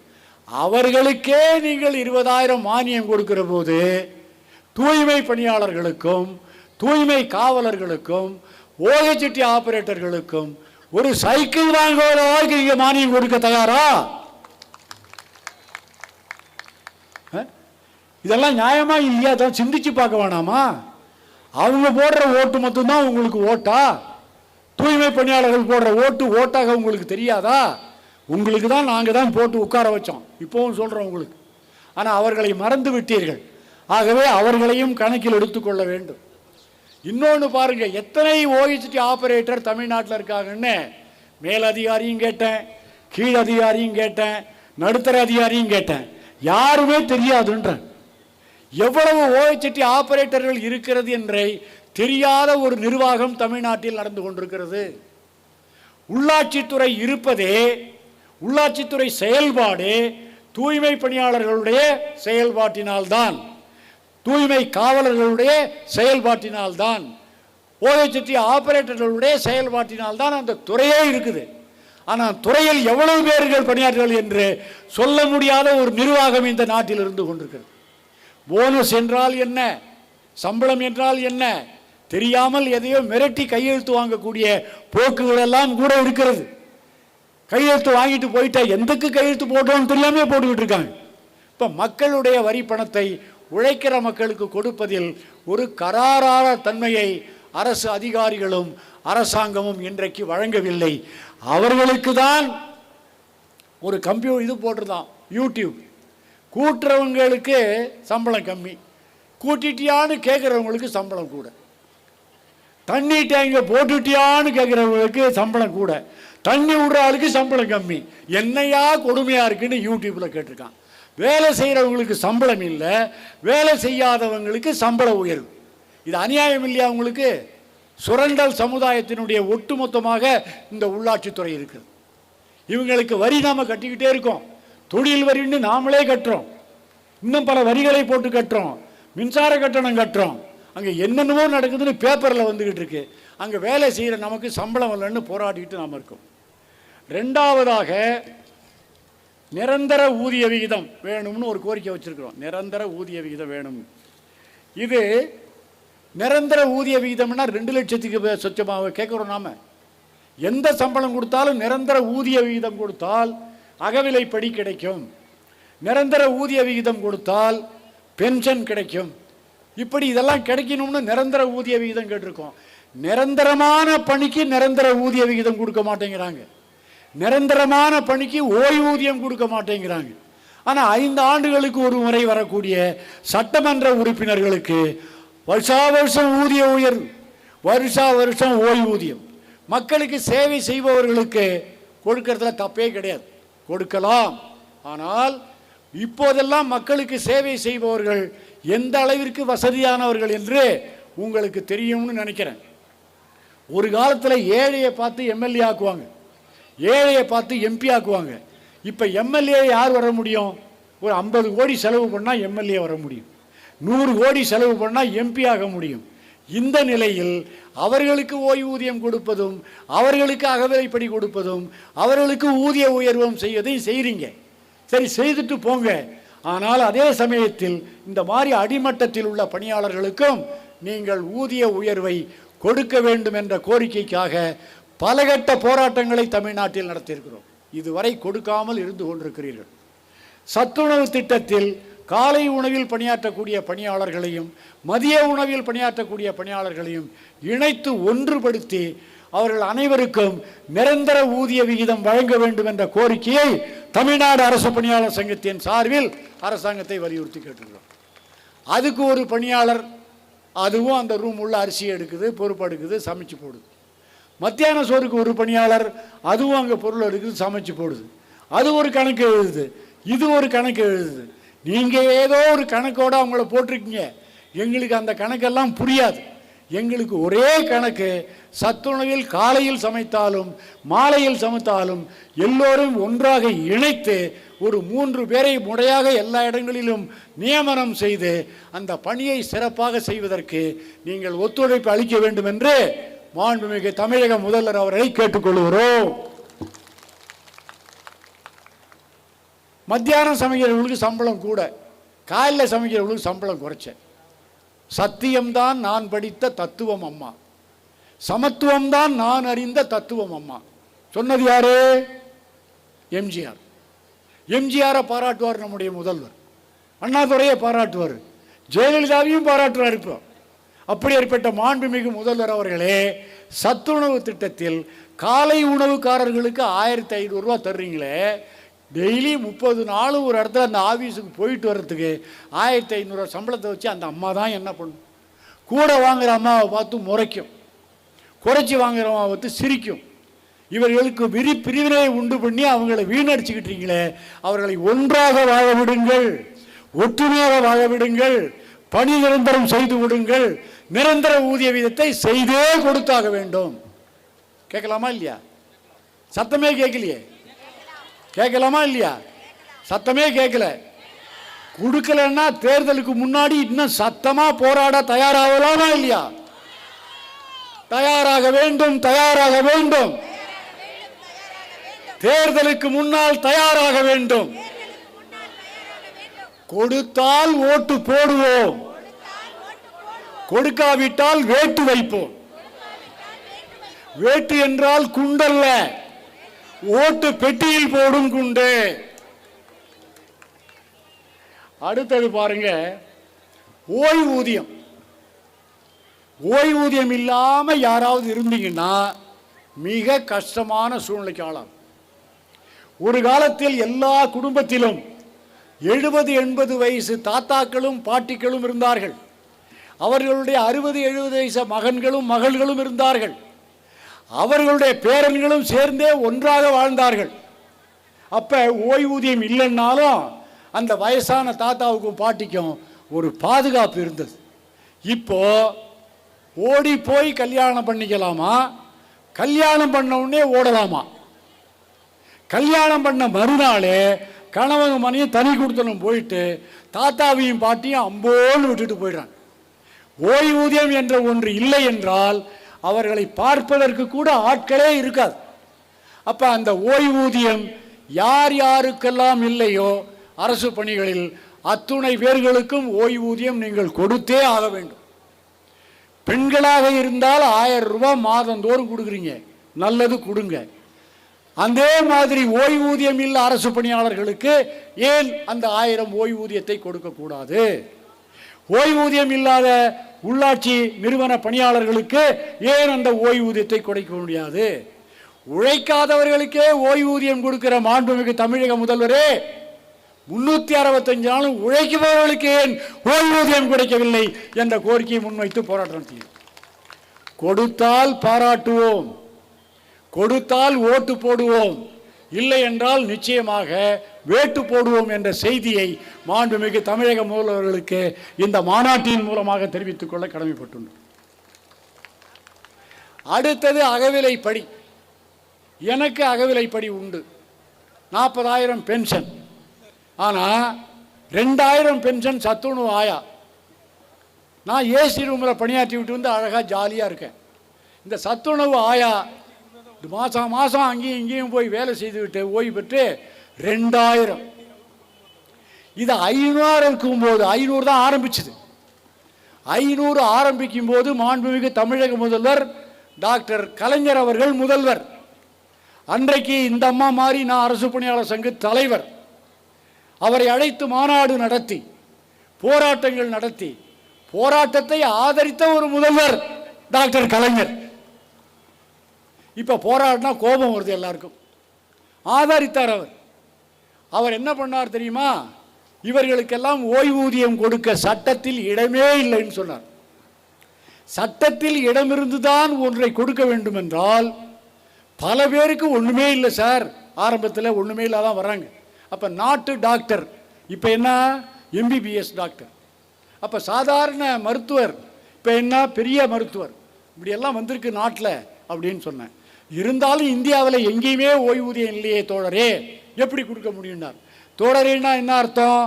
அவர்களுக்கே நீங்கள் 20,000 மானியம் கொடுக்கிற போது தூய்மை பணியாளர்களுக்கும் தூய்மை காவலர்களுக்கும் ஓஎச்டி ஆபரேட்டர்களுக்கும் ஒரு சைக்கிள் வாங்குவதற்கு நீங்க மானியம் கொடுக்க தயாரா? இதெல்லாம் நியாயமா இல்லையா? தான் சிந்திச்சு பார்க்க வேணாமா? அவங்க போடுற ஓட்டு மட்டும்தான் உங்களுக்கு ஓட்டா? தூய்மை பணியாளர்கள் போடுற ஓட்டு ஓட்டாக உங்களுக்கு தெரியாதா? உங்களுக்கு தான் நாங்கள் தான் போட்டு உட்கார வச்சோம், இப்போவும் சொல்கிறோம் உங்களுக்கு. ஆனால் அவர்களை மறந்து விட்டீர்கள். ஆகவே அவர்களையும் கணக்கில் எடுத்துக்கொள்ள வேண்டும். இன்னொன்று பாருங்க, எத்தனை ஓஎச்டி ஆபரேட்டர் தமிழ்நாட்டில் இருக்காங்கன்னு மேல் அதிகாரியும் கேட்டேன், கீழ் அதிகாரியும் கேட்டேன், நடுத்தர அதிகாரியும் கேட்டேன். யாருமே தெரியாதுன்ற. எவ்வளவு ஓஎச்டி ஆபரேட்டர்கள் இருக்கிறது என்றை தெரியாத ஒரு நிர்வாகம் தமிழ்நாட்டில் நடந்து கொண்டிருக்கிறது. உள்ளாட்சித்துறை இருப்பதே, உள்ளாட்சித்துறை செயல்பாடு தூய்மை பணியாளர்களுடைய செயல்பாட்டினால்தான், தூய்மை காவலர்களுடைய செயல்பாட்டினால்தான், ஓஎச்டி ஆபரேட்டர்களுடைய செயல்பாட்டினால்தான் அந்த துறையே இருக்குது. ஆனால் துறையில் எவ்வளவு பேர்கள் பணியாற்றுகள் என்று சொல்ல முடியாத ஒரு நிர்வாகம் இந்த நாட்டில் இருந்து கொண்டிருக்கிறது. போனஸ் என்றால் என்ன, சம்பளம் என்றால் என்ன தெரியாமல் எதையோ மிரட்டி கையெழுத்து வாங்கக்கூடிய போக்குகளெல்லாம் கூட இருக்கிறது. கையெழுத்து வாங்கிட்டு போயிட்டா எந்தக்கு கையெழுத்து போட்டோன்னு தெரியாமே போட்டுக்கிட்டு இருக்காங்க. இப்போ மக்களுடைய வரி பணத்தை உழைக்கிற மக்களுக்கு கொடுப்பதில் ஒரு கராரான தன்மையை அரசு அதிகாரிகளும் அரசாங்கமும் இன்றைக்கு வழங்கவில்லை. அவர்களுக்கு தான் ஒரு இது போட்டுருந்தான் யூடியூப். கூட்டுறவங்களுக்கு சம்பளம் கம்மி, கூட்டிட்டியான்னு கேட்குறவங்களுக்கு சம்பளம் கூட, தண்ணி டேங்க போட்டுட்டியான்னு கேட்குறவங்களுக்கு சம்பளம் கூட, தண்ணி விடுற ஆளுக்கு சம்பளம் கம்மி. என்னையா கொடுமையாக இருக்குன்னு யூடியூப்பில் கேட்டிருக்கான். வேலை செய்கிறவங்களுக்கு சம்பளம் இல்லை, வேலை செய்யாதவங்களுக்கு சம்பள உயர்வு. இது அநியாயம் இல்லையா உங்களுக்கு? சுரண்டல் சமுதாயத்தினுடைய ஒட்டுமொத்தமாக இந்த உள்ளாட்சித்துறை இருக்குது. இவங்களுக்கு வரி நாம் கட்டிக்கிட்டே இருக்கோம். தொழில் வரின்னு நாமளே கட்டுறோம், இன்னும் பல வரிகளை போட்டு கட்டுறோம், மின்சார கட்டணம் கட்டுறோம். அங்கே என்னென்னமோ நடக்குதுன்னு பேப்பரில் வந்துக்கிட்டு இருக்கு. அங்கே வேலை செய்கிற நமக்கு சம்பளம் இல்லைன்னு போராடிட்டு நாம் இருக்கோம். ரெண்டாவதாக நிரந்தர ஊதிய விகிதம் வேணும்னு ஒரு கோரிக்கை வச்சுருக்கிறோம். நிரந்தர ஊதிய விகிதம் வேணும். இது நிரந்தர ஊதிய விகிதம்னா 2 லட்சத்துக்கு சொச்சமாக கேட்குறோம். நாம் எந்த சம்பளம் கொடுத்தாலும் நிரந்தர ஊதிய விகிதம் கொடுத்தால் அகவிலைப்படி கிடைக்கும், நிரந்தர ஊதிய விகிதம் கொடுத்தால் பென்ஷன் கிடைக்கும். இப்படி இதெல்லாம் கிடைக்கணும்னு நிரந்தர ஊதிய விகிதம் கேட்டிருக்கோம். நிரந்தரமான பணிக்கு நிரந்தர ஊதிய விகிதம் கொடுக்க மாட்டேங்கிறாங்க, நிரந்தரமான பணிக்கு ஓய்வூதியம் கொடுக்க மாட்டேங்கிறாங்க. ஆனால் 5 ஆண்டுகளுக்கு ஒரு முறை வரக்கூடிய சட்டமன்ற உறுப்பினர்களுக்கு வருஷா வருஷம் ஊதிய உயர்வு, வருஷா வருஷம் ஓய்வூதியம். மக்களுக்கு சேவை செய்பவர்களுக்கு கொடுக்கறதுல தப்பே கிடையாது, கொடுக்கலாம். ஆனால் இப்போதெல்லாம் மக்களுக்கு சேவை செய்பவர்கள் எந்த அளவிற்கு வசதியானவர்கள் என்று உங்களுக்கு தெரியும்னு நினைக்கிறேன். ஒரு காலத்தில் ஏழையை பார்த்து எம்எல்ஏ ஆக்குவாங்க, ஏழையை பார்த்து எம்பி ஆக்குவாங்க. இப்போ எம்எல்ஏ யார் வர முடியும்? ஒரு 50 கோடி செலவு பண்ணால் எம்எல்ஏ வர முடியும், 100 கோடி செலவு பண்ணால் எம்பி ஆக முடியும். இந்த நிலையில் அவர்களுக்கு ஓய்வூதியம் கொடுப்பதும், அவர்களுக்கு அகவிலைப்படி கொடுப்பதும், அவர்களுக்கு ஊதிய உயர்வும் செய்வதையும் செய்கிறீங்க. சரி, செய்துட்டு போங்க. ஆனால் அதே சமயத்தில் இந்த மாதிரி அடிமட்டத்தில் உள்ள பணியாளர்களுக்கும் நீங்கள் ஊதிய உயர்வை கொடுக்க வேண்டும் என்ற கோரிக்கைக்காக பலகட்ட போராட்டங்களை தமிழ்நாட்டில் நடத்தியிருக்கிறோம். இதுவரை கொடுக்காமல் இருந்து கொண்டிருக்கிறீர்கள். சத்துணவு திட்டத்தில் காலை உணவில் பணியாற்றக்கூடிய பணியாளர்களையும் மதிய உணவில் பணியாற்றக்கூடிய பணியாளர்களையும் இணைத்து ஒன்றுபடுத்தி அவர்கள் அனைவருக்கும் நிரந்தர ஊதிய விகிதம் வழங்க வேண்டும் என்ற கோரிக்கையை தமிழ்நாடு அரசு பணியாளர் சங்கத்தின் சார்பில் அரசாங்கத்தை வலியுறுத்தி கேட்டுக்கிறோம். அதுக்கு ஒரு பணியாளர், அதுவும் அந்த ரூம் உள்ள அரிசி எடுக்குது, பொறுப்பு எடுக்குது, சமைச்சு போடுது. மத்தியான சோறுக்கு ஒரு பணியாளர், அதுவும் அங்கே பொருள் எடுக்குது, சமைச்சு போடுது. அது ஒரு கணக்கு எழுதுது, இது ஒரு கணக்கு எழுதுது. நீங்கள் ஏதோ ஒரு கணக்கோடு அவங்கள போட்டிருக்கீங்க. எங்களுக்கு அந்த கணக்கெல்லாம் புரியாது. எங்களுக்கு ஒரே கணக்கு, சத்துணவில் காலையில் சமைத்தாலும் மாலையில் சமைத்தாலும் எல்லோரும் ஒன்றாக இணைத்து ஒரு 3 பேரை முறையாக எல்லா இடங்களிலும் நியமனம் செய்து அந்த பணியை சிறப்பாக செய்வதற்கு நீங்கள் ஒத்துழைப்பு அளிக்க வேண்டும் என்று மாண்புமிகு தமிழக முதல்வர் அவர்களை கேட்டுக்கொள்கிறோம். மத்தியானம் சமைக்கிறவர்களுக்கு சம்பளம் கூட, காலையில் சமைக்கிறவர்களுக்கு சம்பளம் குறைச்சேன். சத்தியம்தான் நான் படித்த தத்துவம் அம்மா, சமத்துவம்தான் நான் அறிந்த தத்துவம் அம்மா. சொன்னது யாரு? எம்ஜிஆர். எம்ஜிஆரை பாராட்டுவார் நம்முடைய முதல்வர், அண்ணாதுரையை பாராட்டுவார், ஜெயலலிதாவையும் பாராட்டுவார். இப்போ அப்படி ஏற்பட்ட மாண்புமிகு முதல்வர் அவர்களே, சத்துணவு திட்டத்தில் காலை உணவுக்காரர்களுக்கு 1500 ரூபா தர்றீங்களே, டெய்லி 30 நாள் ஒரு இடத்துல அந்த ஆஃபீஸுக்கு போயிட்டு வர்றதுக்கு 1500 சம்பளத்தை வச்சு அந்த அம்மா தான் என்ன பண்ணும்? கூட வாங்குகிற அம்மாவை பார்த்து முறைக்கும், குறைச்சி வாங்குகிற அம்மாவை பார்த்து சிரிக்கும். இவர்களுக்கு பிரிவினை உண்டு பண்ணி அவங்களை வீணடிச்சுக்கிட்டீங்களே, அவர்களை ஒன்றாக வாழ விடுங்கள், ஒற்றுமையாக வாழ விடுங்கள், பணி நிரந்தரம் செய்து விடுங்கள், நிரந்தர ஊதிய வீதத்தை செய்தே கொடுத்தாக வேண்டும். கேட்கலாமா இல்லையா? சத்தமே கேட்கலையே. கேட்கலாமா இல்லையா? சத்தமே கேட்கல. கொடுக்கலன்னா தேர்தலுக்கு முன்னாடி இன்னும் சத்தமா போராட தயாராகலாமா இல்லையா? தயாராக வேண்டும், தயாராக வேண்டும். தேர்தலுக்கு முன்னால் தயாராக வேண்டும். கொடுத்தால் ஓட்டு போடுவோம், கொடுக்காவிட்டால் வேட்டு வைப்போம். வேட்டு என்றால் குண்டல்ல, ஓட்டு பெட்டியில் போடும் குண்டு. அடுத்தது பாருங்க, ஓய்வூதியம். ஓய்வூதியம் இல்லாம யாராவது இருந்தீங்கன்னா மிக கஷ்டமான சூழ்நிலைக்கு ஆளாகும். ஒரு காலத்தில் எல்லா குடும்பத்திலும் 70-80 வயசு தாத்தாக்களும் பாட்டிகளும் இருந்தார்கள். அவர்களுடைய 60-70 வயசு மகன்களும் மகள்களும் இருந்தார்கள். அவர்களுடைய பேரன்களும் சேர்ந்தே ஒன்றாக வாழ்ந்தார்கள். அப்ப ஓய்வூதியம் இல்லைன்னாலும் அந்த வயசான தாத்தாவுக்கும் பாட்டிக்கும் ஒரு பாதுகாப்பு இருந்தது. இப்போ ஓடி போய் கல்யாணம் பண்ணிக்கலாமா, கல்யாணம் பண்ண உடனே ஓடலாமா? கல்யாணம் பண்ண மறுநாளே கணவன் மனையும் தனி கொடுத்தனும் போயிட்டு தாத்தாவையும் பாட்டியும் அம்போன்னு விட்டுட்டு போயிடுறாங்க. ஓய்வூதியம் என்ற ஒன்று இல்லை என்றால் அவர்களை பார்ப்பதற்கு கூட ஆட்களே இருக்காது. அப்ப அந்த ஓய்வூதியம் யார் யாருக்கெல்லாம் இல்லையோ அரசு பணிகளில் அத்துணை பேர்களுக்கும் ஓய்வூதியம் நீங்கள் கொடுத்தே ஆக வேண்டும். பெண்களாக இருந்தால் 1000 ரூபாய் மாதந்தோறும் கொடுக்குறீங்க, நல்லது, கொடுங்க. அதே மாதிரி ஓய்வூதியம் இல்ல அரசு பணியாளர்களுக்கு ஏன் அந்த 1000 ஓய்வூதியத்தை கொடுக்க கூடாது? ஓய்வூதியம் இல்லாத உள்ளாட்சி நிறுவன பணியாளர்களுக்கு ஏன் அந்த ஓய்வூதியத்தை கொடுக்க முடியாது? உழைக்காதவர்களுக்கே ஓய்வூதியம் கொடுக்கிற மாண்புமிகு தமிழக முதல்வரே, 365 நாளும் உழைக்குபவர்களுக்கு ஏன் ஓய்வூதியம் கிடைக்கவில்லை என்ற கோரிக்கையை முன்வைத்து போராட்டம் நடத்தினோம். கொடுத்தால் பாராட்டுவோம், கொடுத்தால் ஓட்டு போடுவோம், இல்லை என்றால் நிச்சயமாக வேட்டு போடுவோம் என்ற செய்தியை மாண்புமிகு தமிழக முதல்வர்களுக்கு இந்த மாநாட்டின் மூலமாக தெரிவித்துக் கொள்ள கடமைப்பட்டுள்ளோம். அடுத்தது அகவிலைப்படி. எனக்கு அகவிலைப்படி உண்டு, 40,000 பென்ஷன். ஆனால் 2,000 பென்ஷன் சத்துணவு ஆயா. நான் ஏசி ரூமில் பணியாற்றி விட்டு வந்து அழகாக ஜாலியாக இருக்கேன். இந்த சத்துணவு ஆயா மாதம் மாதம் அங்கேயும் இங்கேயும் போய் வேலை செய்துவிட்டு ஓய்வு பெற்று 2,000. இது 500 இருக்கும்போது, 500 தான் ஆரம்பிச்சுது. 500 ஆரம்பிக்கும் போது மாண்புமிகு தமிழக முதல்வர் டாக்டர் கலைஞர் அவர்கள் முதல்வர். அன்றைக்கு இந்த அம்மா மாதிரி நான் அரசு பணியாளர் சங்க தலைவர். அவரை அழைத்து மாநாடு நடத்தி போராட்டங்கள் நடத்தி போராட்டத்தை ஆதரித்த ஒரு முதல்வர் டாக்டர் கலைஞர். இப்போ போராடினா கோபம் வருது எல்லாருக்கும். ஆதரித்தார் அவர். அவர் என்ன பண்ணார் தெரியுமா? இவர்களுக்கெல்லாம் ஓய்வூதியம் கொடுக்க சட்டத்தில் இடமே இல்லைன்னு சொன்னார். சட்டத்தில் இடமிருந்துதான் ஒன்றை கொடுக்க வேண்டும் என்றால் பல பேருக்கு ஒன்றுமே இல்லை சார். ஆரம்பத்தில் ஒன்றுமே இல்லாதான் வராங்க. அப்போ நாட்டு டாக்டர் இப்போ என்ன எம்பிபிஎஸ் டாக்டர், அப்போ சாதாரண மருத்துவர் இப்போ என்ன பெரிய மருத்துவர், இப்படியெல்லாம் வந்திருக்கு நாட்டில் அப்படின்னு சொன்னேன். இருந்தாலும் இந்தியாவில் எங்கேயுமே ஓய்வூதியம் இல்லையே தோழரே, எப்படி கொடுக்க முடியும்னார். தோழரேன்னா என்ன அர்த்தம்?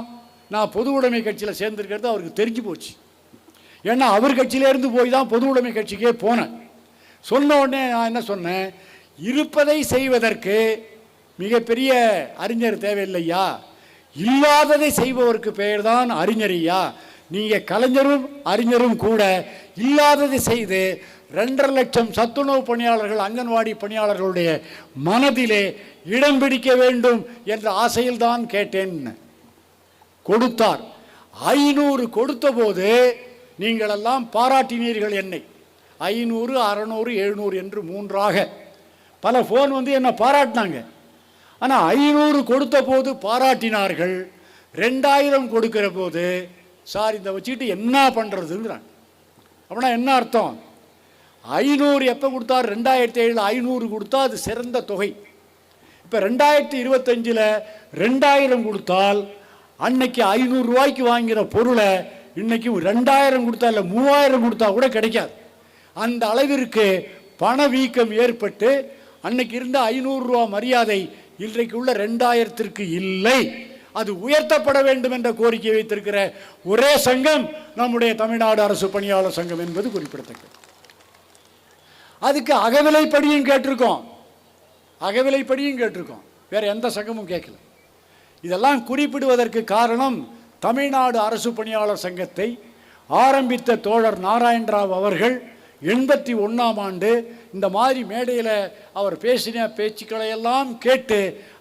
நான் பொது உடைமை கட்சியில் சேர்ந்துருக்கிறது அவருக்கு தெரிஞ்சு போச்சு. ஏன்னா அவர் கட்சியிலேருந்து போய் தான் பொது உடைமை கட்சிக்கே போனேன். சொன்ன உடனே நான் என்ன சொன்னேன், இருப்பதை செய்வதற்கு மிகப்பெரிய அறிஞர் தேவையில்லையா, இல்லாததை செய்பவருக்கு பெயர் தான் அறிஞரையா. நீங்கள் கலைஞரும் அறிஞரும் கூட இல்லாததை செய்து 2.5 லட்சம் சத்துணவு பணியாளர்கள் அங்கன்வாடி பணியாளர்களுடைய மனதிலே இடம் பிடிக்க வேண்டும் என்ற ஆசையில் தான் கேட்டேன். கொடுத்தார். 500 கொடுத்த போது நீங்களெல்லாம் பாராட்டினீர்கள் என்னை. 500, 600, 700 என்று 3ஆக பல ஃபோன் வந்து என்னை பாராட்டினாங்க. ஆனால் 500 கொடுத்த போது பாராட்டினார்கள். 2,000 கொடுக்கிற போது சார் இதை வச்சுக்கிட்டு என்ன பண்ணுறதுங்கிறாங்க. அப்படின்னா என்ன அர்த்தம்? 500 எப்போ கொடுத்தார்? 2007 500 கொடுத்தா அது சிறந்த தொகை. இப்போ 2025 2,000 கொடுத்தால் அன்னைக்கு 500 ரூபாய்க்கு வாங்கிற பொருளை இன்னைக்கு 2,000 கொடுத்தா இல்லை 3,000 கொடுத்தா கூட கிடைக்காது. அந்த அளவிற்கு பணவீக்கம் ஏற்பட்டு அன்னைக்கு இருந்த 500 ரூபா மரியாதை இன்றைக்கு உள்ள 2,000க்கு இல்லை. அது உயர்த்தப்பட வேண்டும் என்ற கோரிக்கை வைத்திருக்கிற ஒரே சங்கம் நம்முடைய தமிழ்நாடு அரசு பணியாளர் சங்கம் என்பது குறிப்பிடத்தக்கது. அதுக்கு அகவிலைப்படியும் கேட்டிருக்கோம், அகவிலைப்படியும் கேட்டிருக்கோம். வேற எந்த சங்கமும் கேட்கல. இதெல்லாம் குறிப்பிடுவதற்கு காரணம், தமிழ்நாடு அரசு பணியாளர் சங்கத்தை ஆரம்பித்த தோழர் நாராயணராவ் அவர்கள் 81ஆம் ஆண்டு இந்த மாதிரி மேடையில் அவர் பேசின பேச்சுக்களை எல்லாம் கேட்டு